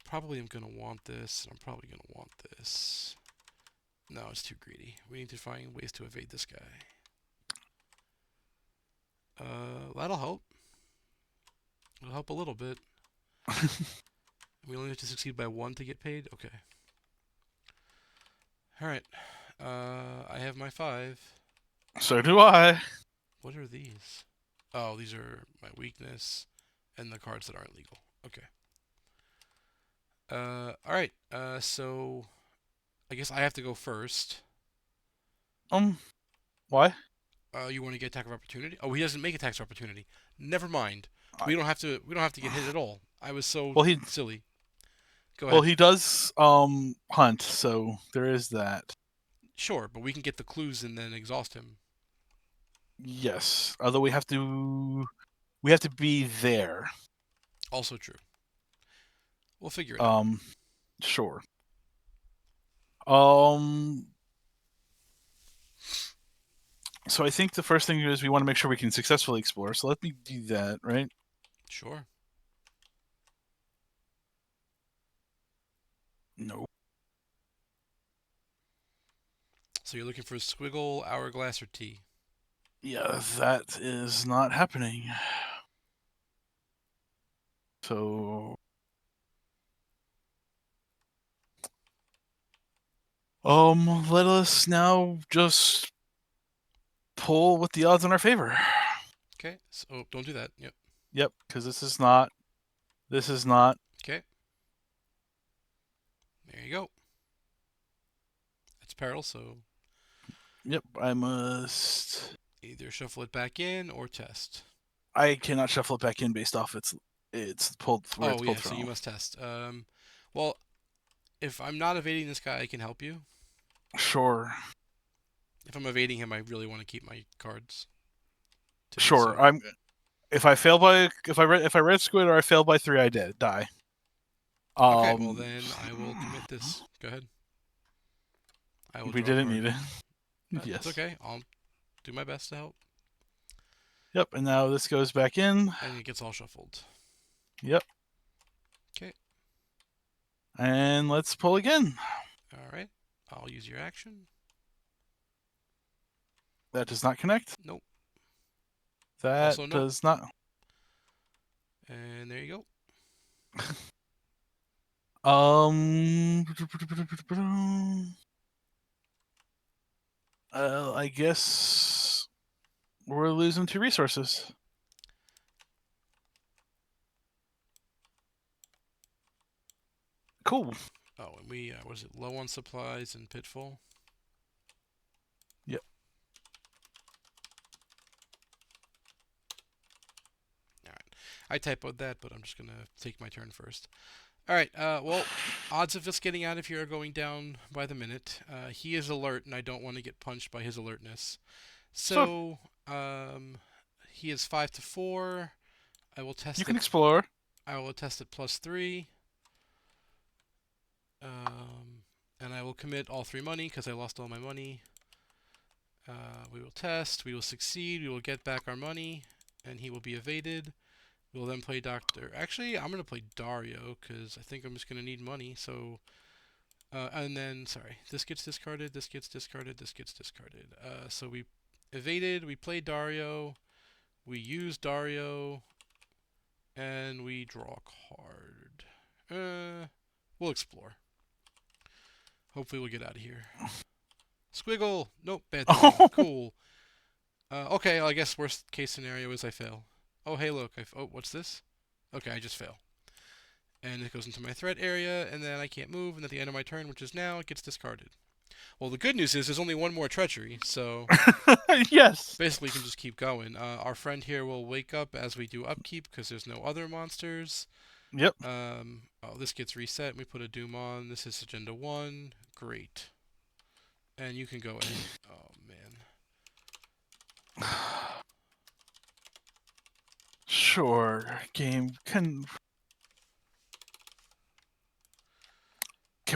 Speaker 1: Probably am going to want this. I'm probably going to want this. No, it's too greedy. We need to find ways to evade this guy. That'll help. It'll help a little bit. We only have to succeed by 1 to get paid? Okay. Alright. I have my 5.
Speaker 2: So do I.
Speaker 1: What are these? Oh, these are my weakness and the cards that aren't legal. Okay. Alright. So I guess I have to go first.
Speaker 2: Why?
Speaker 1: You want to get attack of opportunity? Oh, he doesn't make attacks of opportunity. Never mind.
Speaker 2: I,
Speaker 1: We don't have to. We don't have to get hit at all. I was so
Speaker 2: well, he
Speaker 1: silly. Go
Speaker 2: well
Speaker 1: ahead.
Speaker 2: he does hunt, so there is that.
Speaker 1: Sure, but we can get the clues and then exhaust him.
Speaker 2: Yes. Although we have to be there.
Speaker 1: Also true. We'll figure it out.
Speaker 2: Um, sure. Um, so I think the first thing is we want to make sure we can successfully explore. So let me do that, right?
Speaker 1: Sure.
Speaker 2: No.
Speaker 1: So you're looking for a squiggle, hourglass, or T.
Speaker 2: Yeah, that is not happening. So, let us now just pull with the odds in our favor.
Speaker 1: Okay. So don't do that. Yep.
Speaker 2: Yep, because this is not. This is not.
Speaker 1: Okay. There you go. It's peril, so
Speaker 2: Yep, I must.
Speaker 1: either shuffle it back in or test.
Speaker 2: I cannot shuffle it back in based off it's pulled where it's
Speaker 1: Oh
Speaker 2: pulled
Speaker 1: yeah, so you
Speaker 2: from.
Speaker 1: must test. Well, if I'm not evading this guy, I can help you.
Speaker 2: Sure,
Speaker 1: If I'm evading him, I really want to keep my cards to do
Speaker 2: sure.
Speaker 1: so.
Speaker 2: If I red squid or I fail by 3, I die.
Speaker 1: Okay, well
Speaker 2: Um,
Speaker 1: then I will commit this. Go ahead. I will
Speaker 2: we
Speaker 1: draw a
Speaker 2: didn't
Speaker 1: card.
Speaker 2: need it.
Speaker 1: It's
Speaker 2: Yes.
Speaker 1: okay. I'll do my best to help.
Speaker 2: Yep. And now this goes back in.
Speaker 1: And it gets all shuffled.
Speaker 2: Yep.
Speaker 1: Okay.
Speaker 2: And let's pull again.
Speaker 1: All right. I'll use your action.
Speaker 2: That does not connect.
Speaker 1: Nope.
Speaker 2: That
Speaker 1: Also nope.
Speaker 2: does not.
Speaker 1: And there you go.
Speaker 2: Um. I guess we're losing 2 resources. Cool.
Speaker 1: Oh, and we was it low on supplies and pitfall?
Speaker 2: Yep.
Speaker 1: All right. I typoed that, but I'm just gonna take my turn first. All right. Well, odds of us getting out of here are going down by the minute. He is alert, and I don't want to get punched by his alertness.
Speaker 2: So
Speaker 1: So, he is 5 to 4. I will
Speaker 2: you
Speaker 1: test
Speaker 2: can
Speaker 1: it.
Speaker 2: explore.
Speaker 1: I will test it +3. And I will commit all 3 money because I lost all my money. We will test. We will succeed. We will get back our money, and he will be evaded. We will then play Doctor. Actually, I'm gonna play Dario because I think I'm just gonna need money. So And then, sorry, this gets discarded, this gets discarded, this gets discarded. So we evaded, we played Dario, we used Dario, and we draw a card. We'll explore. Hopefully we'll get out of here. Squiggle! Nope, bad timing. Cool. Okay, well, I guess worst case scenario is I fail. Oh, hey, look. Oh, what's this? Okay, I just fail. And it goes into my threat area, and then I can't move, and at the end of my turn, which is now, it gets discarded. Well, the good news is there's only one more treachery, so
Speaker 2: Yes.
Speaker 1: basically you can just keep going. Our friend here will wake up as we do upkeep because there's no other monsters.
Speaker 2: Yep.
Speaker 1: Oh, this gets reset. We put a Doom on. This is Agenda 1. Great. And you can go ahead. Oh, man.
Speaker 2: Sure. Game can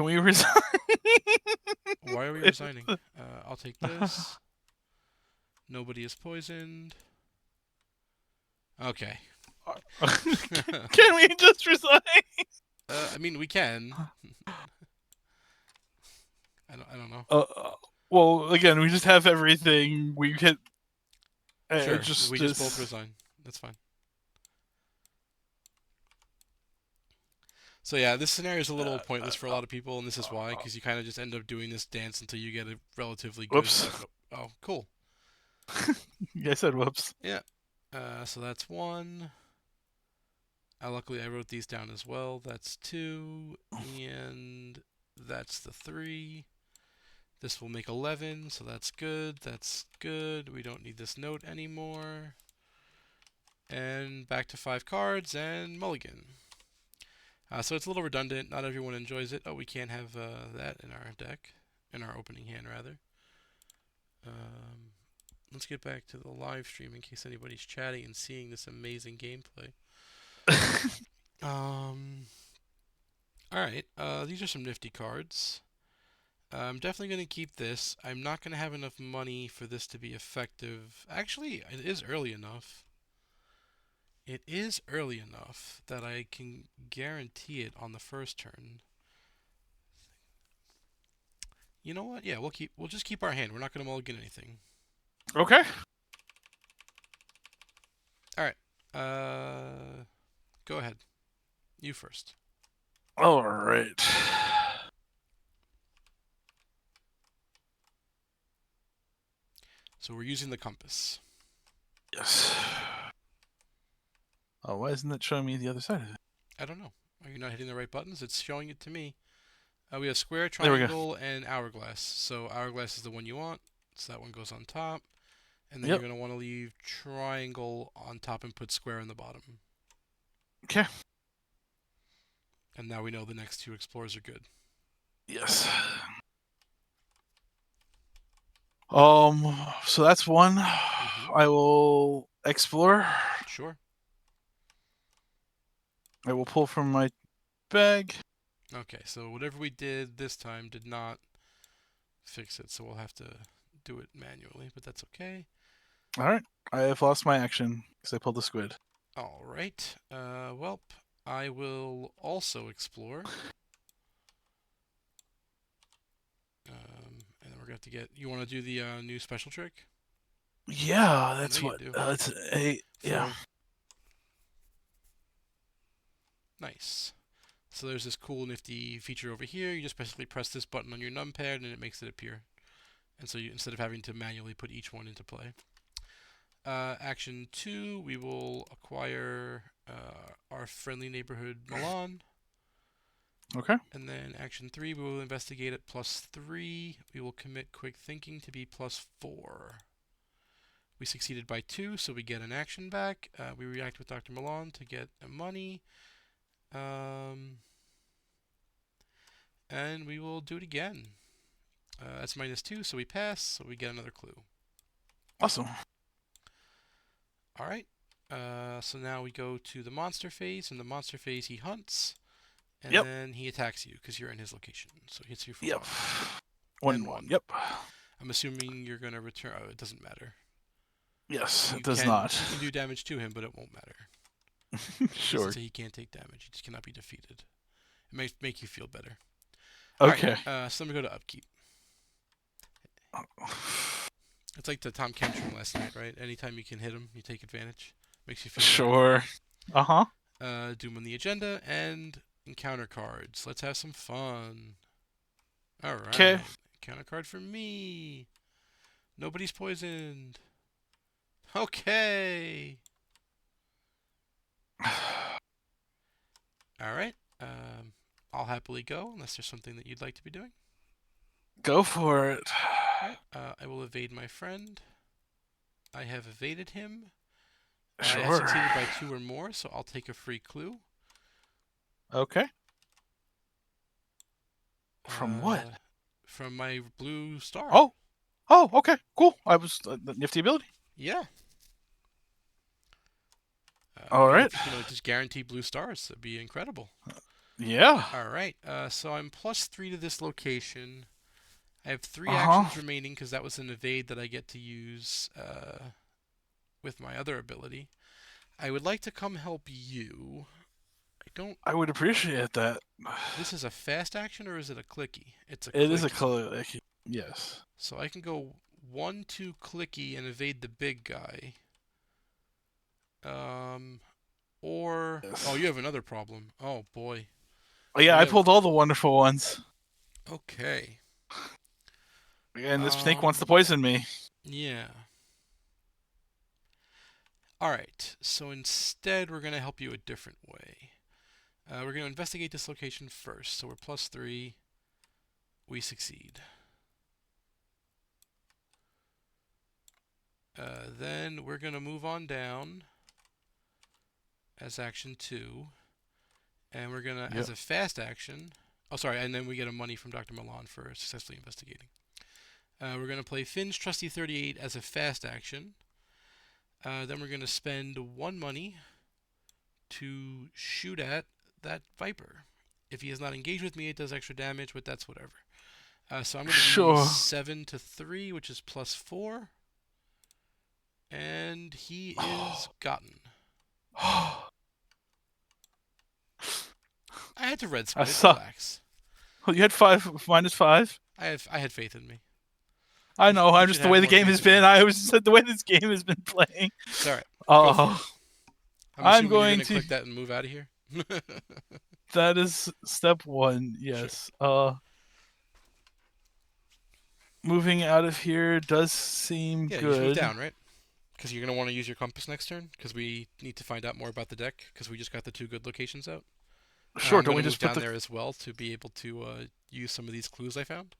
Speaker 2: we resign?
Speaker 1: Why are we resigning? I'll take this. Nobody is poisoned. Okay.
Speaker 2: Can we just resign?
Speaker 1: I mean, we can. I don't know.
Speaker 2: Well, again, we just have everything. We can.
Speaker 1: Sure.
Speaker 2: Just
Speaker 1: We just both resign. That's fine. So yeah, this scenario is a little pointless for a lot of people, and this is why, because you kind of just end up doing this dance until you get a relatively good.
Speaker 2: Whoops.
Speaker 1: Oh, cool.
Speaker 2: Yeah, I said whoops.
Speaker 1: Yeah. So that's one. Luckily, I wrote these down as well. That's two, and that's the three. This will make 11, so that's good. That's good. We don't need this note anymore. And back to 5 cards and mulligan. So it's a little redundant. Not everyone enjoys it. Oh, we can't have that in our deck. In our opening hand, rather. Let's get back to the live stream in case anybody's chatting and seeing this amazing gameplay. Alright, these are some nifty cards. I'm definitely going to keep this. I'm not going to have enough money for this to be effective. Actually, it is early enough. It is early enough that I can guarantee it on the first turn. You know what? Yeah, we'll just keep our hand. We're not going to mulligan anything.
Speaker 2: Okay.
Speaker 1: All right. Go ahead. You first.
Speaker 2: All right.
Speaker 1: So we're using the compass.
Speaker 2: Yes. Oh, why isn't it showing me the other side of it?
Speaker 1: I don't know. Are you not hitting the right buttons? It's showing it to me. We have square, triangle, and hourglass. So hourglass is the one you want. So that one goes on top. And then you're going to want to leave triangle on top and put square on the bottom.
Speaker 2: Okay.
Speaker 1: And now we know the next 2 explorers are good.
Speaker 2: Yes. So that's one. I will explore.
Speaker 1: Sure.
Speaker 2: I will pull from my bag.
Speaker 1: Okay, so whatever we did this time did not fix it, so we'll have to do it manually, but that's okay.
Speaker 2: All right. I have lost my action because I pulled the squid.
Speaker 1: All right. Well, I will also explore. And then we're going to get... You want to do the new special trick?
Speaker 2: Yeah, that's what... it's a... Yeah.
Speaker 1: Nice. So there's this cool nifty feature over here. You just basically press this button on your numpad and it makes it appear. And so instead of having to manually put each one into play. Action 2, we will acquire our friendly neighborhood Milan.
Speaker 2: Okay.
Speaker 1: And then action 3, we will investigate at +3. We will commit quick thinking to be +4. We succeeded by 2, so we get an action back. We react with Dr. Milan to get money. And we will do it again. That's -2, so we pass, so we get another clue.
Speaker 2: Awesome.
Speaker 1: Alright. So now we go to the monster phase. In the monster phase, he hunts. And then he attacks you because you're in his location. So he hits you for 1.
Speaker 2: 1. Yep.
Speaker 1: I'm assuming you're going to return... Oh, it doesn't matter.
Speaker 2: Yes, it does not.
Speaker 1: You can do damage to him, but it won't matter.
Speaker 2: Sure.
Speaker 1: He can't take damage. He just cannot be defeated. It may make you feel better. Alright,
Speaker 2: Okay.
Speaker 1: so let me go to upkeep. It's like the Tom Kent from last night, right? Anytime you can hit him, you take advantage. Makes you feel better.
Speaker 2: Sure. Uh huh.
Speaker 1: Doom on the agenda and encounter cards. Let's have some fun.
Speaker 2: Okay.
Speaker 1: Alright. Encounter card for me. Nobody's poisoned. Okay. Alright. I'll happily go unless there's something that you'd like to be doing.
Speaker 2: Go for it.
Speaker 1: Alright. I will evade my friend. I have evaded him. I have
Speaker 2: Sure.
Speaker 1: succeeded by 2 or more, so I'll take a free clue.
Speaker 2: Okay. From what?
Speaker 1: Uh, from my blue star.
Speaker 2: Oh. Oh. Okay. Cool. I was nifty ability.
Speaker 1: Yeah.
Speaker 2: All
Speaker 1: And
Speaker 2: right.
Speaker 1: if you know, just guarantee blue stars, that'd be incredible.
Speaker 2: Yeah.
Speaker 1: All right. So I'm +3 to this location. I have 3
Speaker 2: Uh huh.
Speaker 1: actions remaining because that was an evade that I get to use with my other ability. I would like to come help you. I don't.
Speaker 2: I would appreciate that.
Speaker 1: This is a fast action or is it a clicky? It's a
Speaker 2: It is a
Speaker 1: clicky.
Speaker 2: click. Yes.
Speaker 1: So I can go 1-2 clicky and evade the big guy. Um, or oh,
Speaker 2: Yes.
Speaker 1: you have another problem. Oh boy.
Speaker 2: Oh, yeah, I
Speaker 1: You have
Speaker 2: pulled all the wonderful ones.
Speaker 1: okay.
Speaker 2: And this snake wants to
Speaker 1: Um,
Speaker 2: poison me.
Speaker 1: yeah. All right. So instead, we're gonna help you a different way. We're gonna investigate this location first. So we're +3. We succeed. Then we're gonna move on down as action 2, and we're gonna,
Speaker 2: Yep.
Speaker 1: as a fast action. Oh, sorry. And then we get a money from Dr. Milan for successfully investigating. We're gonna play Finn's Trusty 38 as a fast action. Then we're gonna spend 1 money to shoot at that Viper. If he is not engaged with me, it does extra damage, but that's whatever. So I'm going to be
Speaker 2: Sure.
Speaker 1: 7 to 3, which is +4. And he is gotten.
Speaker 2: I
Speaker 1: I had to red split it,
Speaker 2: saw.
Speaker 1: relax.
Speaker 2: Well, you had 5 - 5.
Speaker 1: I had faith in me.
Speaker 2: I know.
Speaker 1: You
Speaker 2: I'm
Speaker 1: should
Speaker 2: just the
Speaker 1: have
Speaker 2: way the
Speaker 1: more
Speaker 2: game
Speaker 1: faith
Speaker 2: has
Speaker 1: in
Speaker 2: been.
Speaker 1: me.
Speaker 2: I always said the way this game has been playing.
Speaker 1: It's alright. Go for it.
Speaker 2: Oh,
Speaker 1: I'm
Speaker 2: I'm
Speaker 1: assuming you're going
Speaker 2: going
Speaker 1: to
Speaker 2: to.
Speaker 1: click that and move out of here?
Speaker 2: That is step one.
Speaker 1: Sure.
Speaker 2: Yes. Moving out of here does seem
Speaker 1: Yeah, you just move
Speaker 2: good.
Speaker 1: down, right? Because you're going to want to use your compass next turn, because we need to find out more about the deck, because we just got the 2 good locations out.
Speaker 2: Sure.
Speaker 1: I'm
Speaker 2: Don't
Speaker 1: going
Speaker 2: we
Speaker 1: to move
Speaker 2: just put
Speaker 1: down
Speaker 2: the?
Speaker 1: there as well to be able to use some of these clues I found.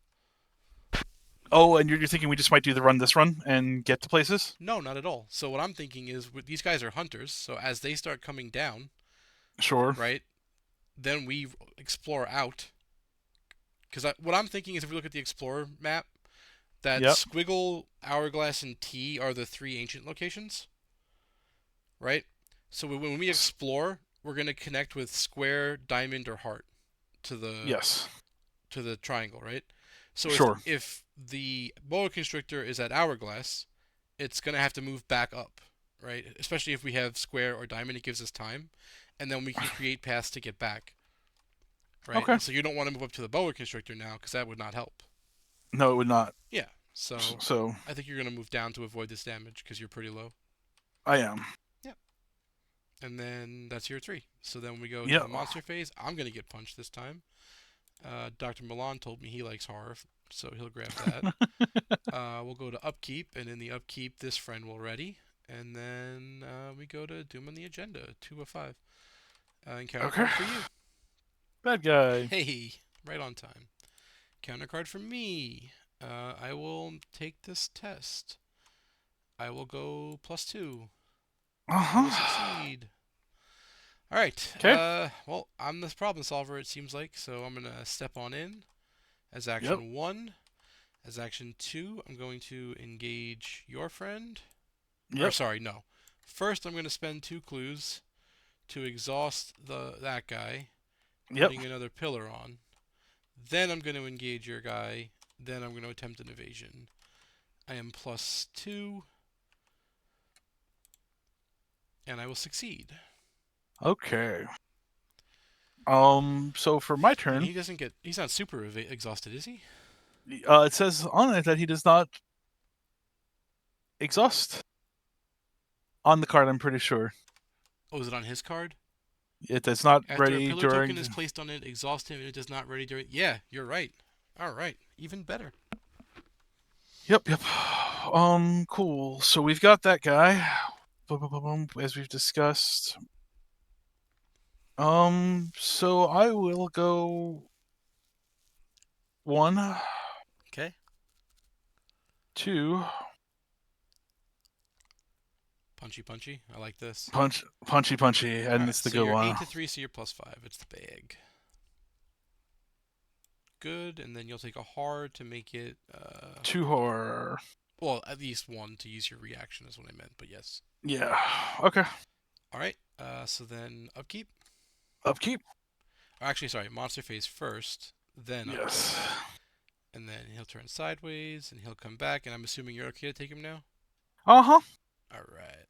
Speaker 2: Oh, and you're thinking we just might do the run this run and get to places?
Speaker 1: No, not at all. So what I'm thinking is, these guys are hunters. So as they start coming down,
Speaker 2: Sure.
Speaker 1: right, then we explore out. Because what I'm thinking is, if we look at the explorer map, that
Speaker 2: Yep.
Speaker 1: squiggle, hourglass, and T are the 3 ancient locations, right? So when we explore, we're going to connect with square, diamond, or heart to the
Speaker 2: Yes.
Speaker 1: triangle, right? So
Speaker 2: Sure.
Speaker 1: if the boa constrictor is at hourglass, it's gonna have to move back up, right? Especially if we have square or diamond, it gives us time, and then we can create paths to get back, right?
Speaker 2: Okay.
Speaker 1: And so you don't want to move up to the boa constrictor now because that would not help.
Speaker 2: No, it would not.
Speaker 1: Yeah. So
Speaker 2: So
Speaker 1: I think you're gonna move down to avoid this damage because you're pretty low.
Speaker 2: I am.
Speaker 1: Yep. And then that's your 3. So then we go to
Speaker 2: Yep.
Speaker 1: the monster phase. I'm gonna get punched this time. Dr. Milan told me he likes horror, so he'll grab that. We'll go to upkeep, and in the upkeep, this friend will ready. And then we go to Doom on the agenda, 2 of 5. Encounter
Speaker 2: Okay.
Speaker 1: card for you.
Speaker 2: Bad guy.
Speaker 1: Hey, right on time. Counter card for me. I will take this test. I will go +2.
Speaker 2: Uh
Speaker 1: I will
Speaker 2: huh.
Speaker 1: succeed. All right.
Speaker 2: Okay.
Speaker 1: Well, I'm the problem solver, it seems like, so I'm gonna step on in as
Speaker 2: Yep.
Speaker 1: action 1. As action 2, I'm going to engage your friend. Or
Speaker 2: Yep.
Speaker 1: sorry, no. First, I'm going to spend 2 clues to exhaust that guy,
Speaker 2: Yep.
Speaker 1: putting another pillar on. Then I'm going to engage your guy. Then I'm going to attempt an evasion. I am +2, and I will succeed.
Speaker 2: Okay. So for my
Speaker 1: And
Speaker 2: turn,
Speaker 1: he doesn't get. He's not super exhausted, is he?
Speaker 2: it says on it that he does not exhaust on the card. I'm pretty sure
Speaker 1: Oh, is it on his card?
Speaker 2: it is not
Speaker 1: After a
Speaker 2: ready
Speaker 1: pillar token
Speaker 2: during.
Speaker 1: is placed on it, exhaust him, and it does not ready during. Yeah, you're right. All right, even better.
Speaker 2: Yep, yep. Cool. So we've got that guy, as we've discussed. So I will go one,
Speaker 1: Okay.
Speaker 2: two,
Speaker 1: Punchy, punchy. I like this.
Speaker 2: punchy,
Speaker 1: All
Speaker 2: and
Speaker 1: right,
Speaker 2: it's the
Speaker 1: so
Speaker 2: good
Speaker 1: you're
Speaker 2: one.
Speaker 1: 8 to 3, so you're +5. It's the big. Good, and then you'll take a hard to make it.
Speaker 2: Two horror.
Speaker 1: Well, at least one to use your reaction is what I meant. But yes.
Speaker 2: Yeah. Okay.
Speaker 1: All right. So then upkeep.
Speaker 2: Upkeep.
Speaker 1: Or actually, sorry, monster phase first, then upkeep.
Speaker 2: Yes.
Speaker 1: And then he'll turn sideways, and he'll come back. And I'm assuming you're okay to take him now.
Speaker 2: Uh huh.
Speaker 1: All right.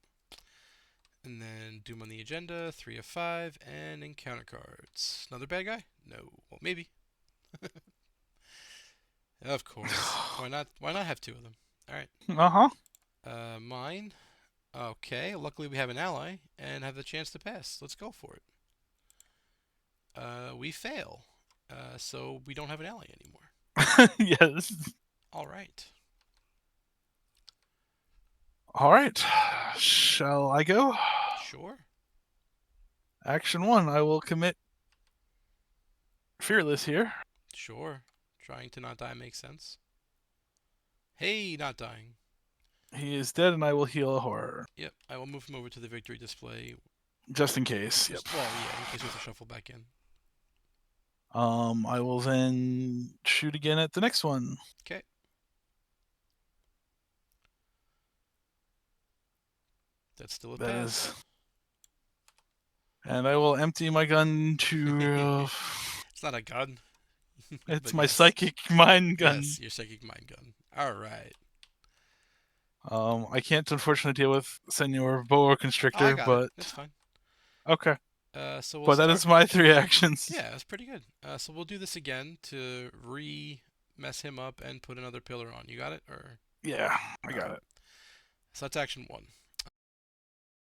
Speaker 1: And then Doom on the agenda, 3 of 5, and encounter cards. Another bad guy? No. Well, maybe. Of course. Why not? Why not have two of them? All right.
Speaker 2: Uh huh.
Speaker 1: Mine. Okay. Luckily, we have an ally and have the chance to pass. Let's go for it. We fail. So we don't have an ally anymore.
Speaker 2: Yes.
Speaker 1: All right.
Speaker 2: All right. Shall I go?
Speaker 1: Sure.
Speaker 2: Action one. I will commit fearless here.
Speaker 1: Sure. Trying to not die makes sense. Hey, not dying.
Speaker 2: He is dead, and I will heal a horror
Speaker 1: Yep. I will move him over to the victory display.
Speaker 2: just in case. Yep.
Speaker 1: Just well, yeah, in case we have to shuffle back in.
Speaker 2: I will then shoot again at the next one.
Speaker 1: Okay. That's still a
Speaker 2: That
Speaker 1: pass.
Speaker 2: is, and I will empty my gun to.
Speaker 1: It's not a gun,
Speaker 2: It's
Speaker 1: but
Speaker 2: my
Speaker 1: yes.
Speaker 2: psychic mind gun.
Speaker 1: Yes, your psychic mind gun. All right.
Speaker 2: I can't unfortunately deal with Senor Boa
Speaker 1: Oh, I
Speaker 2: Constrictor,
Speaker 1: got it.
Speaker 2: but
Speaker 1: That's fine.
Speaker 2: okay.
Speaker 1: So we'll
Speaker 2: But that
Speaker 1: start.
Speaker 2: is my three actions.
Speaker 1: Yeah, that's pretty good. So we'll do this again to mess him up and put another pillar on. You got it? Or
Speaker 2: Yeah, I
Speaker 1: all
Speaker 2: got
Speaker 1: right.
Speaker 2: it.
Speaker 1: So that's action one.